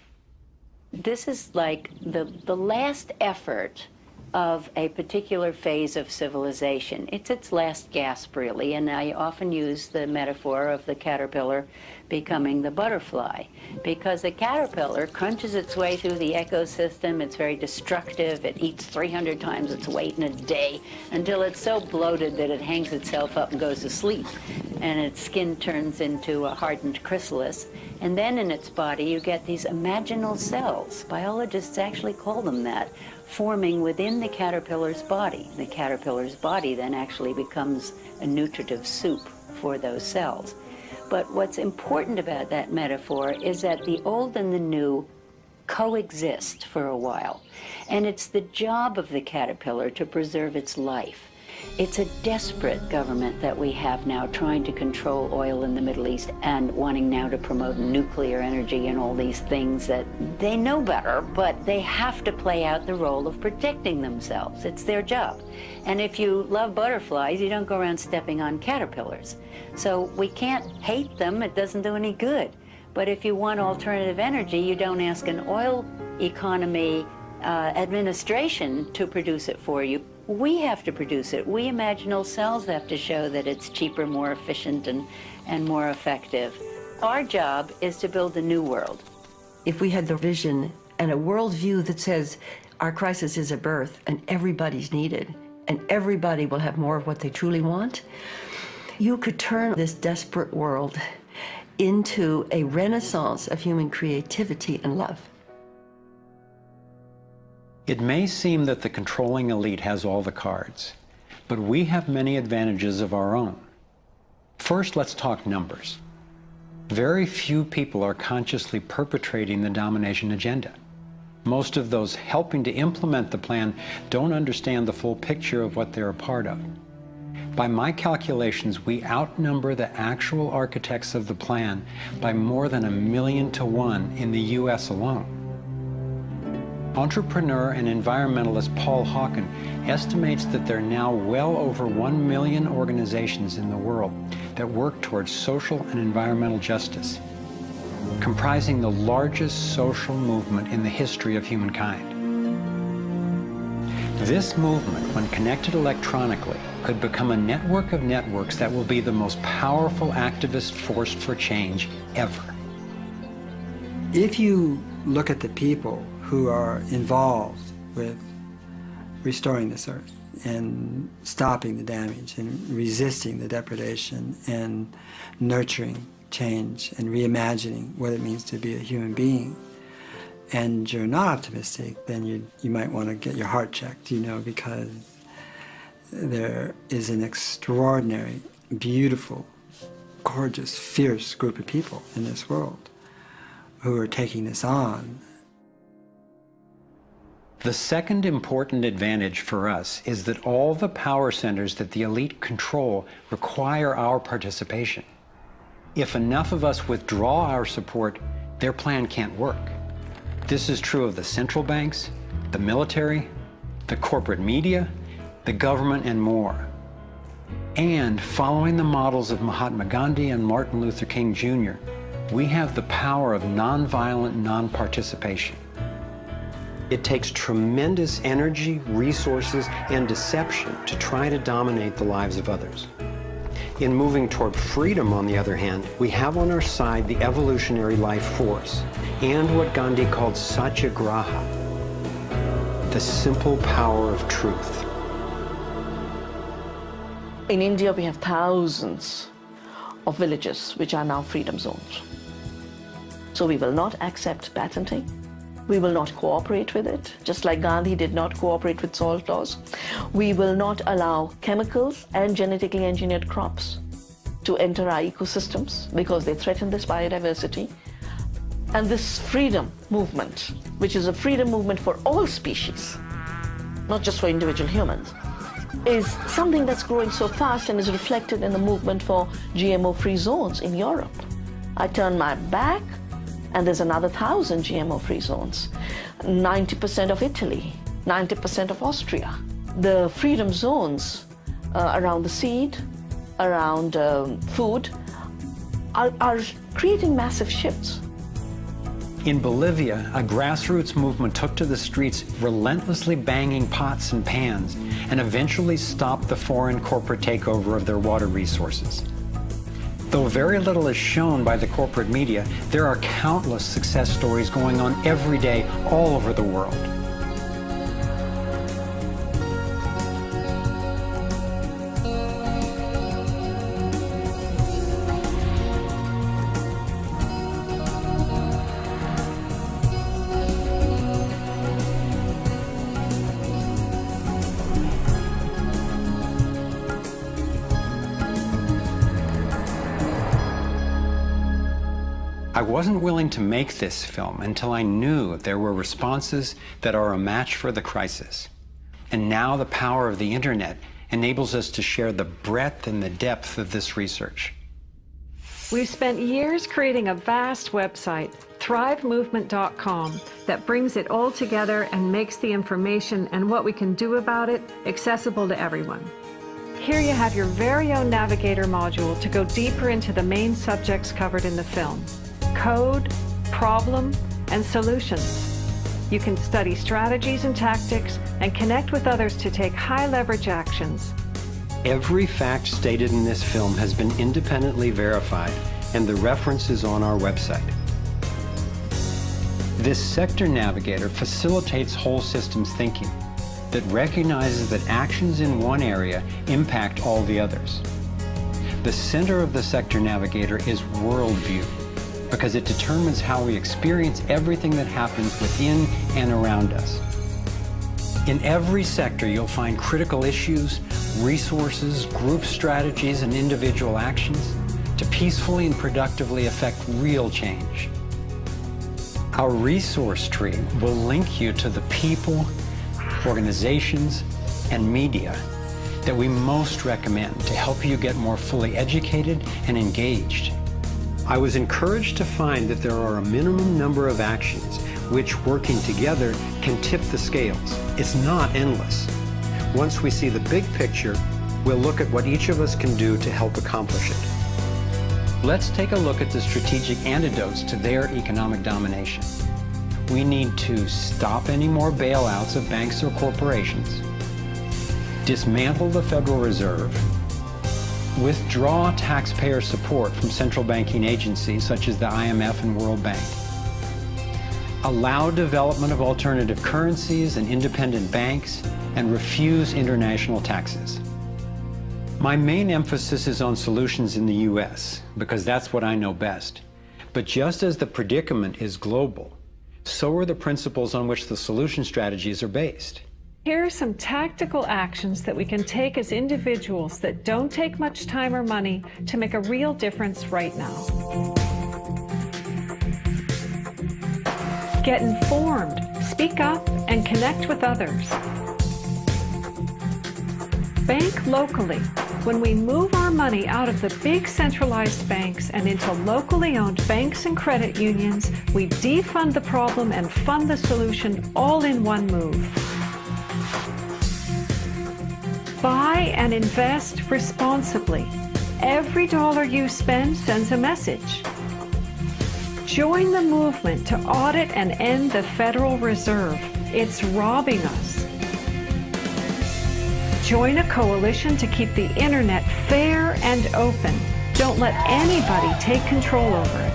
This is like the last effort of a particular phase of civilization. It's its last gasp, really, and I often use the metaphor of the caterpillar becoming the butterfly, because the caterpillar crunches its way through the ecosystem. It's very destructive. It eats 300 times its weight in a day until it's so bloated that it hangs itself up and goes to sleep, and its skin turns into a hardened chrysalis. And then in its body you get these imaginal cells, biologists actually call them that, forming within the caterpillar's body. The caterpillar's body then actually becomes a nutritive soup for those cells. But what's important about that metaphor is that the old and the new coexist for a while. And it's the job of the caterpillar to preserve its life. It's a desperate government that we have now trying to control oil in the Middle East and wanting now to promote nuclear energy and all these things that they know better, but they have to play out the role of protecting themselves. It's their job. And if you love butterflies, you don't go around stepping on caterpillars. So we can't hate them. It doesn't do any good. But if you want alternative energy, you don't ask an oil economy administration to produce it for you. We have to produce it. We imaginal cells have to show that it's cheaper, more efficient, and more effective. Our job is to build a new world.
If we had the vision and a worldview that says our crisis is a birth and everybody's needed and everybody will have more of what they truly want, you could turn this desperate world into a renaissance of human creativity and love.
It may seem that the controlling elite has all the cards, but we have many advantages of our own. First, let's talk numbers. Very few people are consciously perpetrating the domination agenda. Most of those helping to implement the plan don't understand the full picture of what they're a part of. By my calculations, we outnumber the actual architects of the plan by more than 1,000,000 to 1 in the US alone. Entrepreneur and environmentalist Paul Hawken estimates that there are now well over 1 million organizations in the world that work towards social and environmental justice, comprising the largest social movement in the history of humankind. This movement, when connected electronically, could become a network of networks that will be the most powerful activist force for change ever.
If you look at the people who are involved with restoring this earth and stopping the damage and resisting the depredation and nurturing change and reimagining what it means to be a human being, and you're not optimistic, then you might want to get your heart checked, you know, because there is an extraordinary, beautiful, gorgeous, fierce group of people in this world who are taking this on.
The second important advantage for us is that all the power centers that the elite control require our participation. If enough of us withdraw our support, their plan can't work. This is true of the central banks, the military, the corporate media, the government, and more. And following the models of Mahatma Gandhi and Martin Luther King Jr., we have the power of nonviolent non-participation. It takes tremendous energy, resources, and deception to try to dominate the lives of others. In moving toward freedom, on the other hand, we have on our side the evolutionary life force and what Gandhi called satyagraha, the simple power of truth.
In India, we have thousands of villages which are now freedom zones. So we will not accept patenting. We will not cooperate with it, just like Gandhi did not cooperate with salt laws. We will not allow chemicals and genetically engineered crops to enter our ecosystems because they threaten this biodiversity. And this freedom movement, which is a freedom movement for all species, not just for individual humans, is something that's growing so fast and is reflected in the movement for GMO-free zones in Europe. I turn my back and there's another 1,000 GMO-free zones. 90% of Italy, 90% of Austria. The freedom zones around the seed, around food, are creating massive shifts.
In Bolivia, a grassroots movement took to the streets, relentlessly banging pots and pans, and eventually stopped the foreign corporate takeover of their water resources. Though very little is shown by the corporate media, there are countless success stories going on every day all over the world. I wasn't willing to make this film until I knew there were responses that are a match for the crisis. And now the power of the internet enables us to share the breadth and the depth of this research.
We've spent years creating a vast website, thrivemovement.com, that brings it all together and makes the information and what we can do about it accessible to everyone. Here you have your very own navigator module to go deeper into the main subjects covered in the film: code, problem, and solutions. You can study strategies and tactics and connect with others to take high-leverage actions.
Every fact stated in this film has been independently verified, and the reference is on our website. This sector navigator facilitates whole systems thinking that recognizes that actions in one area impact all the others. The center of the sector navigator is worldview, because it determines how we experience everything that happens within and around us. In every sector, you'll find critical issues, resources, group strategies, and individual actions to peacefully and productively affect real change. Our resource tree will link you to the people, organizations, and media that we most recommend to help you get more fully educated and engaged. I was encouraged to find that there are a minimum number of actions which, working together, can tip the scales. It's not endless. Once we see the big picture, we'll look at what each of us can do to help accomplish it. Let's take a look at the strategic antidotes to their economic domination. We need to stop any more bailouts of banks or corporations, dismantle the Federal Reserve, withdraw taxpayer support from central banking agencies such as the IMF and World Bank, allow development of alternative currencies and independent banks, and refuse international taxes. My main emphasis is on solutions in the U.S., because that's what I know best. But just as the predicament is global, so are the principles on which the solution strategies are based.
Here are some tactical actions that we can take as individuals that don't take much time or money to make a real difference right now. Get informed, speak up, and connect with others. Bank locally. When we move our money out of the big centralized banks and into locally owned banks and credit unions, we defund the problem and fund the solution all in one move. Buy and invest responsibly. Every dollar you spend sends a message. Join the movement to audit and end the Federal Reserve. It's robbing us. Join a coalition to keep the internet fair and open. Don't let anybody take control over it.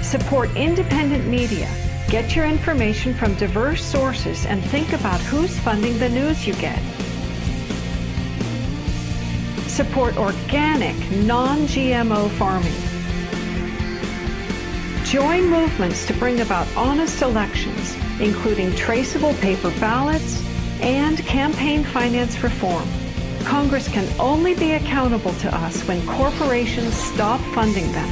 Support independent media. Get your information from diverse sources and think about who's funding the news you get. Support organic, non-GMO farming. Join movements to bring about honest elections, including traceable paper ballots and campaign finance reform. Congress can only be accountable to us when corporations stop funding them.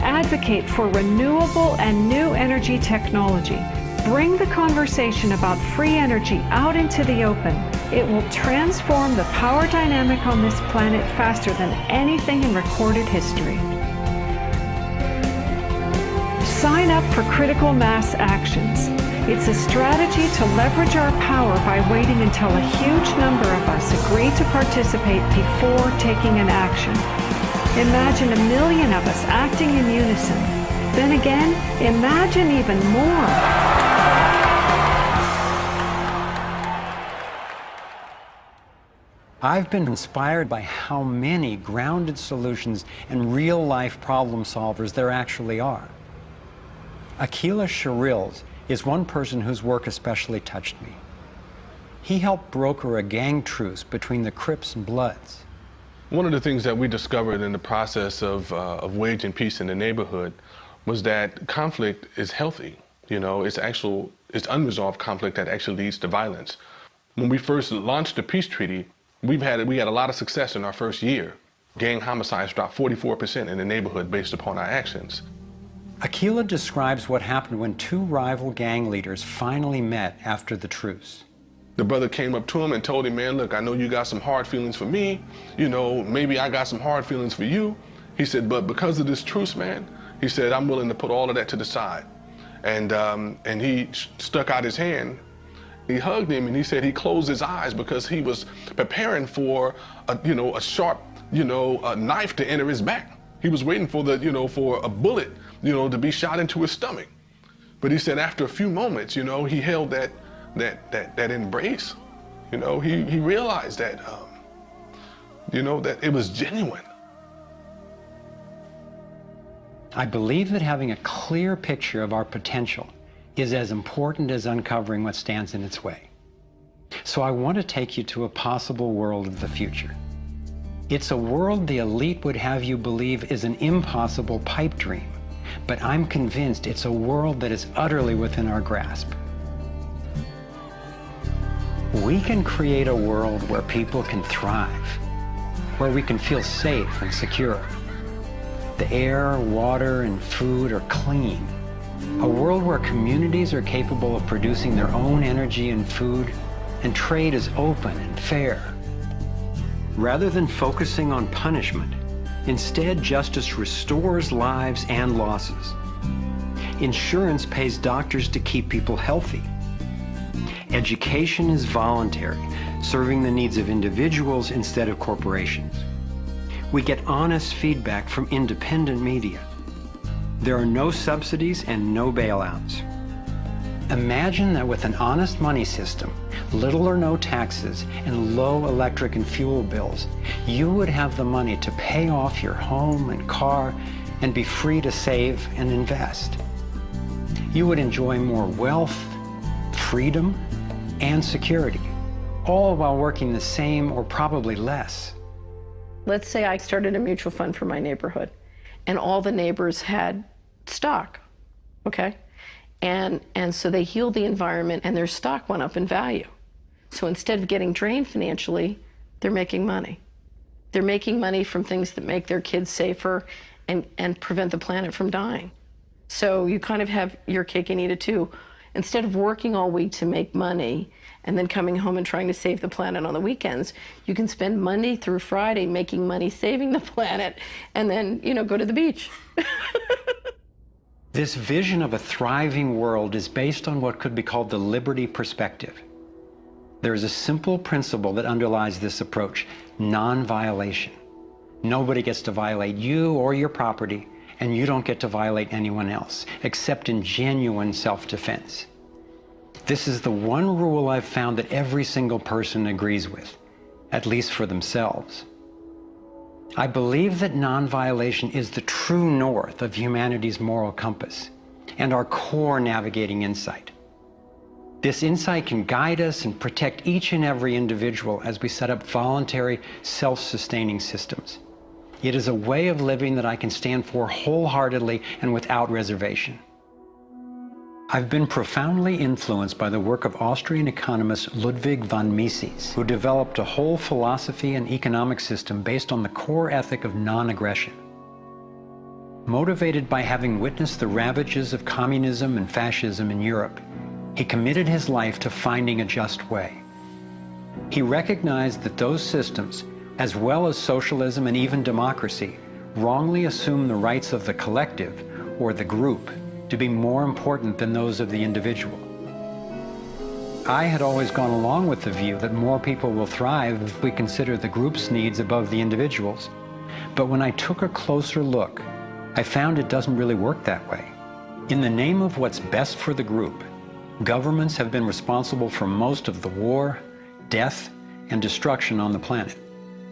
Advocate for renewable and new energy technology. Bring the conversation about free energy out into the open. It will transform the power dynamic on this planet faster than anything in recorded history. Sign up for critical mass actions. It's a strategy to leverage our power by waiting until a huge number of us agree to participate before taking an action. Imagine 1 million of us acting in unison. Then again, imagine even more.
I've been inspired by how many grounded solutions and real-life problem solvers there actually are. Aquila Sherrills is one person whose work especially touched me. He helped broker a gang truce between the Crips and Bloods.
One of the things that we discovered in the process of waging peace in the neighborhood was that conflict is healthy. You know, it's unresolved conflict that actually leads to violence. When we first launched the peace treaty, we had a lot of success in our first year. Gang homicides dropped 44% in the neighborhood based upon our actions.
Aquila describes what happened when two rival gang leaders finally met after the truce.
The brother came up to him and told him, man, look, I know you got some hard feelings for me. You know, maybe I got some hard feelings for you. He said, but because of this truce, man, he said, I'm willing to put all of that to the side. And he stuck out his hand. He hugged him and he said he closed his eyes because he was preparing for a sharp, a knife to enter his back. He was waiting for for a bullet, to be shot into his stomach. But he said after a few moments, he held that embrace. He realized that, that it was genuine.
I believe that having a clear picture of our potential is as important as uncovering what stands in its way. So I want to take you to a possible world of the future. It's a world the elite would have you believe is an impossible pipe dream, but I'm convinced it's a world that is utterly within our grasp. We can create a world where people can thrive, where we can feel safe and secure. The air, water, and food are clean. A world where communities are capable of producing their own energy and food, and trade is open and fair. Rather than focusing on punishment, instead justice restores lives and losses. Insurance pays doctors to keep people healthy. Education is voluntary, serving the needs of individuals instead of corporations. We get honest feedback from independent media. There are no subsidies and no bailouts. Imagine that with an honest money system, little or no taxes, and low electric and fuel bills, you would have the money to pay off your home and car and be free to save and invest. You would enjoy more wealth, freedom, and security, all while working the same or probably less.
Let's say I started a mutual fund for my neighborhood, and all the neighbors had stock, okay? And so they healed the environment and their stock went up in value. So instead of getting drained financially, they're making money. They're making money from things that make their kids safer and prevent the planet from dying. So you kind of have your cake and eat it too. Instead of working all week to make money and then coming home and trying to save the planet on the weekends, you can spend Monday through Friday making money saving the planet and then, go to the beach.
This vision of a thriving world is based on what could be called the liberty perspective. There is a simple principle that underlies this approach: non-violation. Nobody gets to violate you or your property, and you don't get to violate anyone else, except in genuine self-defense. This is the one rule I've found that every single person agrees with, at least for themselves. I believe that non-violation is the true north of humanity's moral compass and our core navigating insight. This insight can guide us and protect each and every individual as we set up voluntary, self-sustaining systems. It is a way of living that I can stand for wholeheartedly and without reservation. I've been profoundly influenced by the work of Austrian economist Ludwig von Mises, who developed a whole philosophy and economic system based on the core ethic of non-aggression. Motivated by having witnessed the ravages of communism and fascism in Europe, he committed his life to finding a just way. He recognized that those systems, as well as socialism and even democracy, wrongly assume the rights of the collective, or the group, to be more important than those of the individual. I had always gone along with the view that more people will thrive if we consider the group's needs above the individual's. But when I took a closer look, I found it doesn't really work that way. In the name of what's best for the group, governments have been responsible for most of the war, death, and destruction on the planet.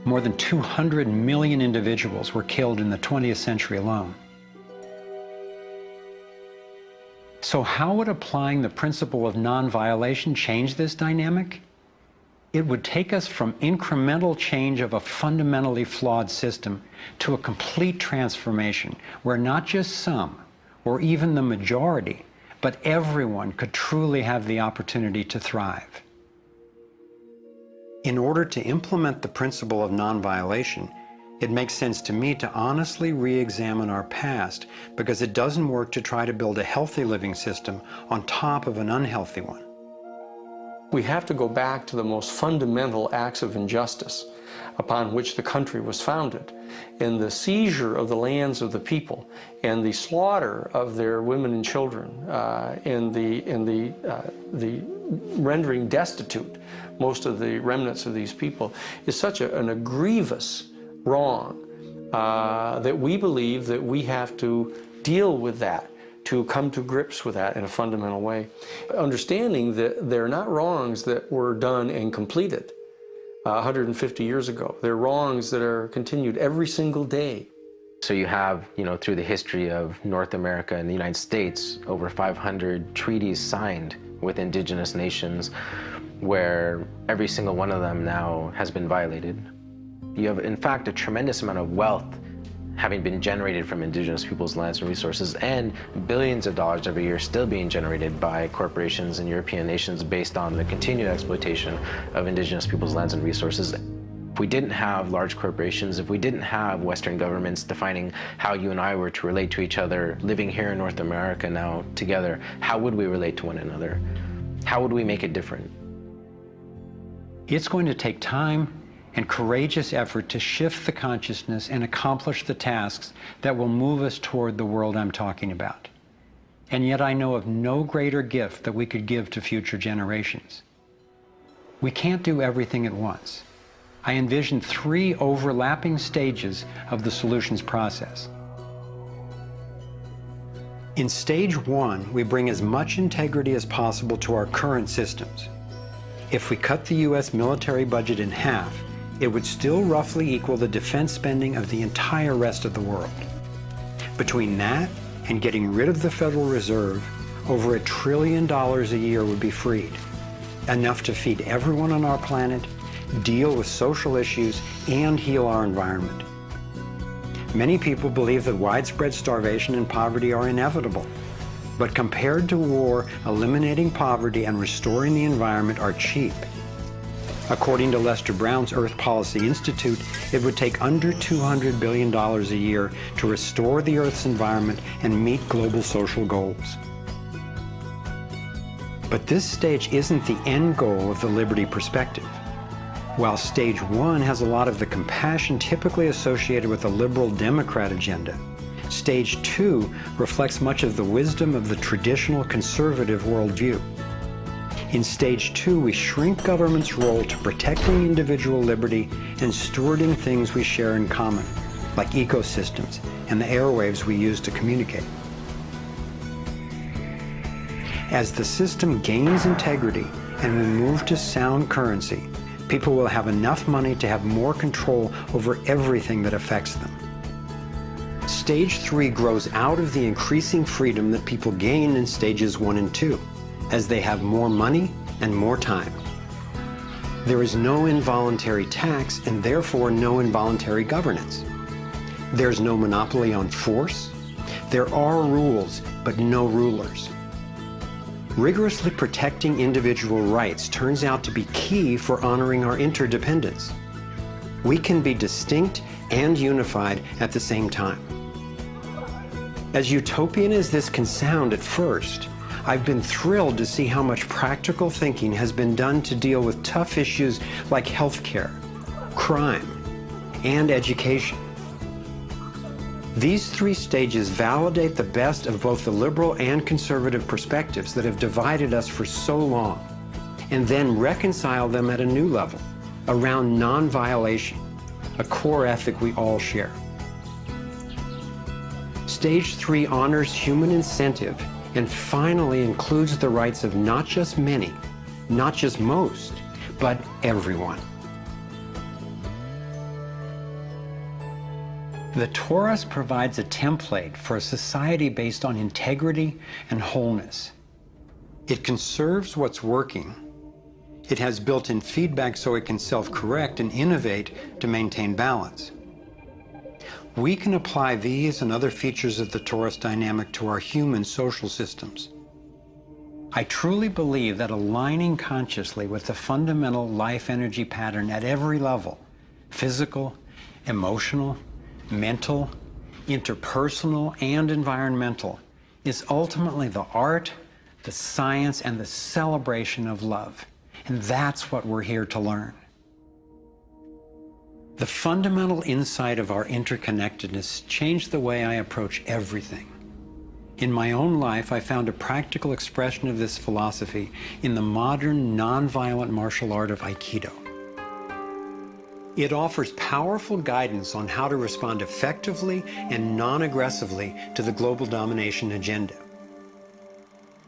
More than 200 million individuals were killed in the 20th century alone. So how would applying the principle of non-violation change this dynamic? It would take us from incremental change of a fundamentally flawed system to a complete transformation where not just some, or even the majority, but everyone could truly have the opportunity to thrive. In order to implement the principle of non-violation, it makes sense to me to honestly re-examine our past, because it doesn't work to try to build a healthy living system on top of an unhealthy one.
We have to go back to the most fundamental acts of injustice upon which the country was founded, in the seizure of the lands of the people and the slaughter of their women and children, in the rendering destitute most of the remnants of these people, is such a grievous wrong that we believe that we have to deal with that, to come to grips with that in a fundamental way. Understanding that they're not wrongs that were done and completed 150 years ago. They're wrongs that are continued every single day.
So you have, through the history of North America and the United States, over 500 treaties signed with indigenous nations where every single one of them now has been violated. You have, in fact, a tremendous amount of wealth having been generated from indigenous people's lands and resources, and billions of dollars every year still being generated by corporations and European nations based on the continued exploitation of indigenous people's lands and resources. If we didn't have large corporations, if we didn't have Western governments defining how you and I were to relate to each other, living here in North America now together, how would we relate to one another? How would we make it different?
It's going to take time and courageous effort to shift the consciousness and accomplish the tasks that will move us toward the world I'm talking about. And yet I know of no greater gift that we could give to future generations. We can't do everything at once. I envision 3 overlapping stages of the solutions process. In stage 1, we bring as much integrity as possible to our current systems. If we cut the US military budget in half, it would still roughly equal the defense spending of the entire rest of the world. Between that and getting rid of the Federal Reserve, over $1 trillion a year would be freed, enough to feed everyone on our planet, deal with social issues, and heal our environment. Many people believe that widespread starvation and poverty are inevitable, but compared to war, eliminating poverty and restoring the environment are cheap. According to Lester Brown's Earth Policy Institute, it would take under $200 billion a year to restore the Earth's environment and meet global social goals. But this stage isn't the end goal of the liberty perspective. While stage 1 has a lot of the compassion typically associated with a liberal Democrat agenda, stage 2 reflects much of the wisdom of the traditional conservative worldview. In stage 2, we shrink government's role to protecting individual liberty and stewarding things we share in common, like ecosystems and the airwaves we use to communicate. As the system gains integrity and we move to sound currency, people will have enough money to have more control over everything that affects them. Stage 3 grows out of the increasing freedom that people gain in stages 1 and 2, as they have more money and more time. There is no involuntary tax and therefore no involuntary governance. There's no monopoly on force. There are rules, but no rulers. Rigorously protecting individual rights turns out to be key for honoring our interdependence. We can be distinct and unified at the same time. As utopian as this can sound at first, I've been thrilled to see how much practical thinking has been done to deal with tough issues like healthcare, crime, and education. These 3 stages validate the best of both the liberal and conservative perspectives that have divided us for so long, and then reconcile them at a new level, around non-violation, a core ethic we all share. Stage 3 honors human incentive and finally includes the rights of not just many, not just most, but everyone. The Torus provides a template for a society based on integrity and wholeness. It conserves what's working. It has built-in feedback so it can self-correct and innovate to maintain balance. We can apply these and other features of the Torus dynamic to our human social systems. I truly believe that aligning consciously with the fundamental life energy pattern at every level, physical, emotional, mental, interpersonal, and environmental, is ultimately the art, the science, and the celebration of love. And that's what we're here to learn. The fundamental insight of our interconnectedness changed the way I approach everything. In my own life, I found a practical expression of this philosophy in the modern, nonviolent martial art of Aikido. It offers powerful guidance on how to respond effectively and non-aggressively to the global domination agenda.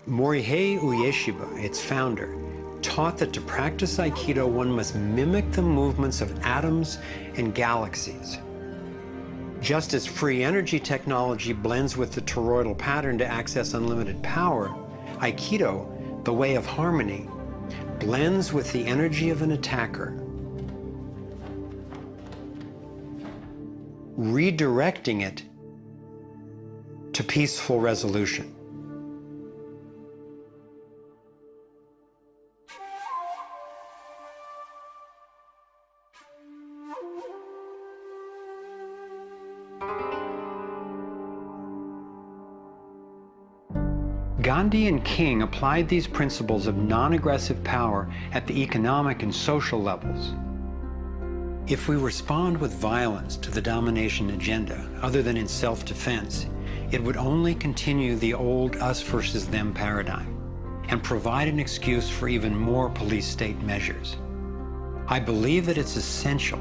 Morihei Ueshiba, its founder, taught that to practice Aikido, one must mimic the movements of atoms and galaxies. Just as free energy technology blends with the toroidal pattern to access unlimited power, Aikido, the way of harmony, blends with the energy of an attacker, redirecting it to peaceful resolution. Gandhi and King applied these principles of non-aggressive power at the economic and social levels. If we respond with violence to the domination agenda, other than in self-defense, it would only continue the old us versus them paradigm and provide an excuse for even more police state measures. I believe that it's essential,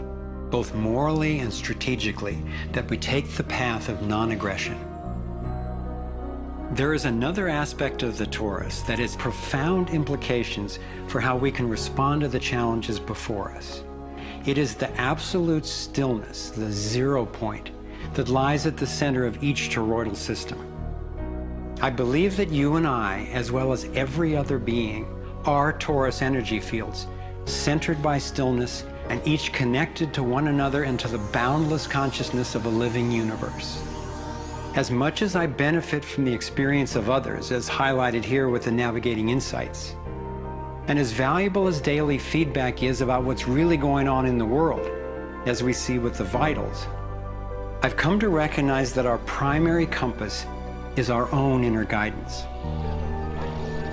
both morally and strategically, that we take the path of non-aggression. There is another aspect of the Torus that has profound implications for how we can respond to the challenges before us. It is the absolute stillness, the 0 point, that lies at the center of each toroidal system. I believe that you and I, as well as every other being, are Torus energy fields, centered by stillness and each connected to one another and to the boundless consciousness of a living universe. As much as I benefit from the experience of others, as highlighted here with the Navigating Insights, and as valuable as daily feedback is about what's really going on in the world, as we see with the vitals, I've come to recognize that our primary compass is our own inner guidance.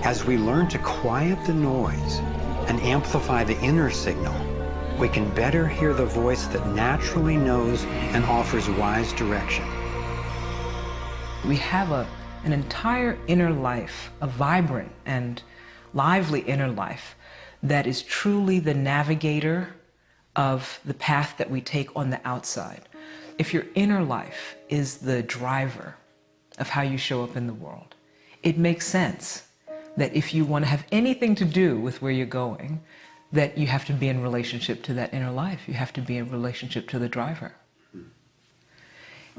As we learn to quiet the noise and amplify the inner signal, we can better hear the voice that naturally knows and offers wise direction.
We have an entire inner life, a vibrant and lively inner life that is truly the navigator of the path that we take on the outside. If your inner life is the driver of how you show up in the world, it makes sense that if you want to have anything to do with where you're going, that you have to be in relationship to that inner life. You have to be in relationship to the driver.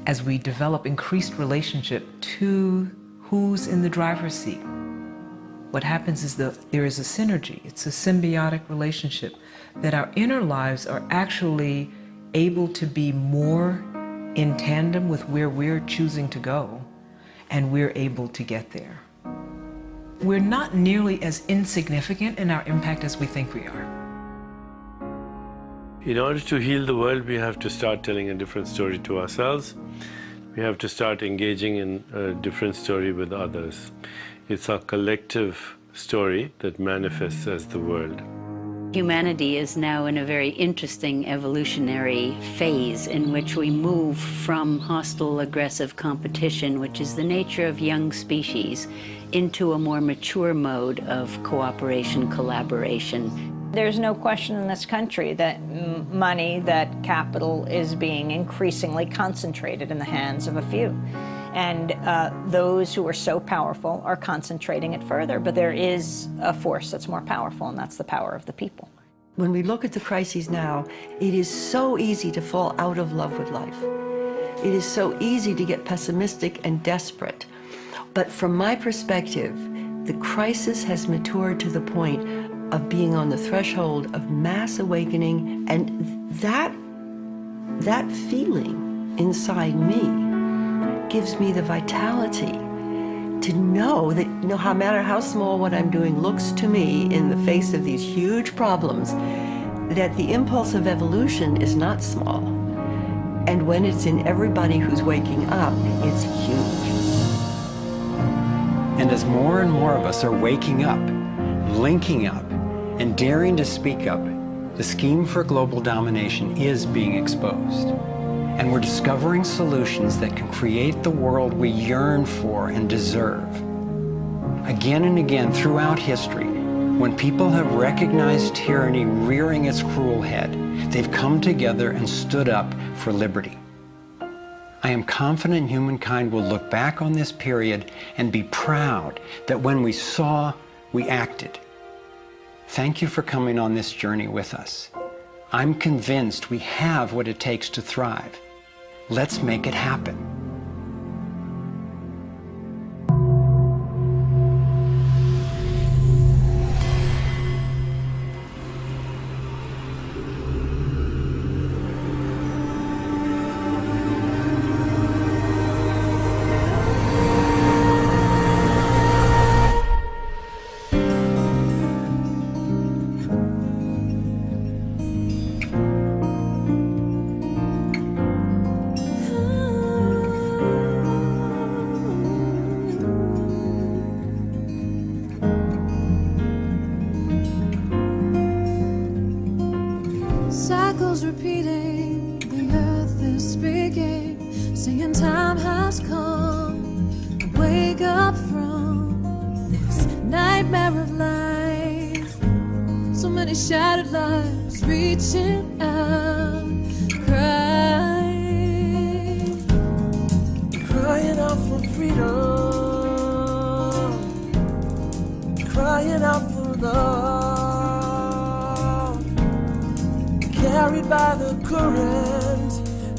As we develop increased relationship to who's in the driver's seat, what happens is that there is a synergy. It's a symbiotic relationship that our inner lives are actually able to be more in tandem with where we're choosing to go, and we're able to get there. We're not nearly as insignificant in our impact as we think we are.
In order to heal the world, we have to start telling a different story to ourselves. We have to start engaging in a different story with others. It's our collective story that manifests as the world.
Humanity is now in a very interesting evolutionary phase in which we move from hostile, aggressive competition, which is the nature of young species, into a more mature mode of cooperation, collaboration.
There's no question in this country that money, that capital is being increasingly concentrated in the hands of a few. And those who are so powerful are concentrating it further. But there is a force that's more powerful, and that's the power of the people.
When we look at the crises now, it is so easy to fall out of love with life. It is so easy to get pessimistic and desperate. But from my perspective, the crisis has matured to the point of being on the threshold of mass awakening, and that feeling inside me gives me the vitality to know that no matter how small what I'm doing looks to me in the face of these huge problems, that the impulse of evolution is not small. And when it's in everybody who's waking up, it's huge.
And as more and more of us are waking up, linking up, and daring to speak up, the scheme for global domination is being exposed. And we're discovering solutions that can create the world we yearn for and deserve. Again and again throughout history, when people have recognized tyranny rearing its cruel head, they've come together and stood up for liberty. I am confident humankind will look back on this period and be proud that when we saw, we acted. Thank you for coming on this journey with us. I'm convinced we have what it takes to thrive. Let's make it happen.
Cycles repeating, the earth is speaking, saying time has come. Wake up from this nightmare of life. So many shattered lives reaching out, crying out for freedom, crying out for love. Carried by the current,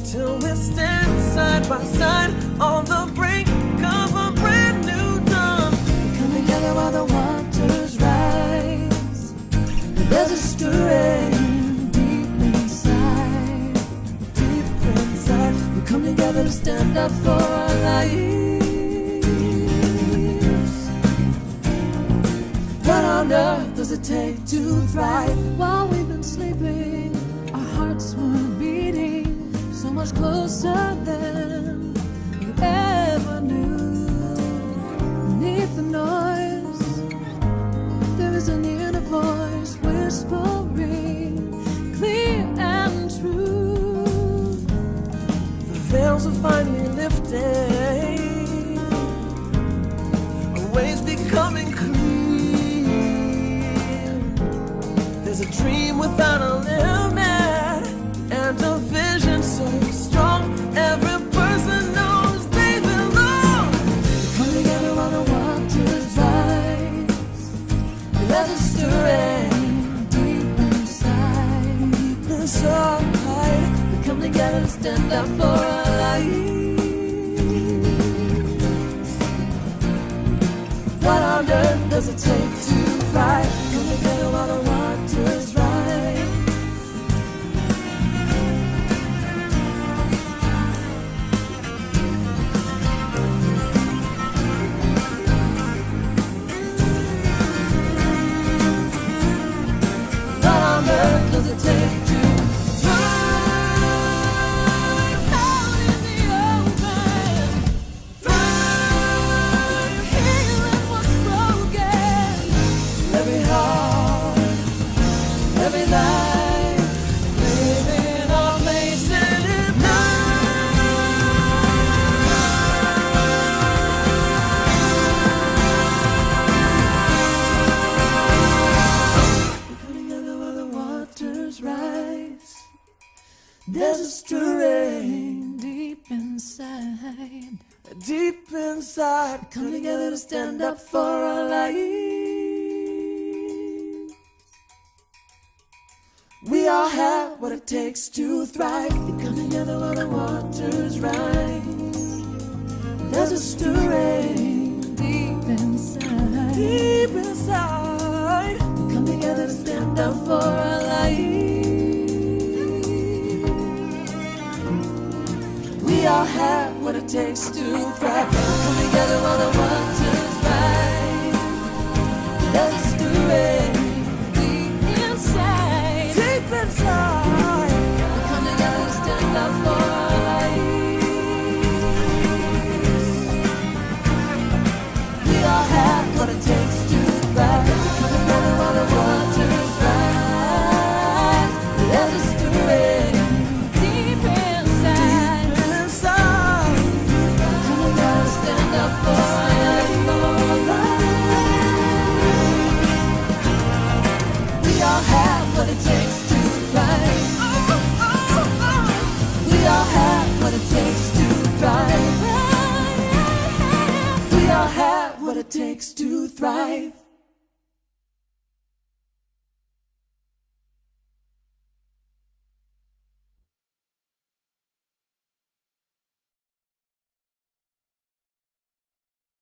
till we stand side by side on the brink of a brand new dawn. We come together while the waters rise. There's a stirring deep inside, deep inside. We come together to stand up for our lives. What on earth does it take to thrive? While we've been sleeping, hearts were beating so much closer than we ever knew. Beneath the noise, there is an inner voice whispering, clear and true. The veils are finally lifting, our ways becoming clear. There's a dream without a limit, and a vision so strong, every person knows they belong. We come together while the waters rise. There's a stirring deep inside, deep inside. We come together to stand up for our lives. What on earth does it take to thrive? We come together while the waters rise. Does it take to thrive out in the open? Thrive healing what's broken. inside, deep inside, come together to stand up for our lives. We all have what it takes to thrive. We come together while the waters rise. There's a stirring deep inside, deep inside. We come together to stand up for our lives. We all have what it takes to thrive. We come together while the waters rise. There's a stirring deep inside, deep inside. We come together to stand up for our lives. We all have what it takes to thrive. We come together while the waters rise. There's a stirring deep inside, deep inside. We come together to stand up for our lives. We all have what it takes to thrive. We all have what it takes to thrive. We all have what it takes to thrive.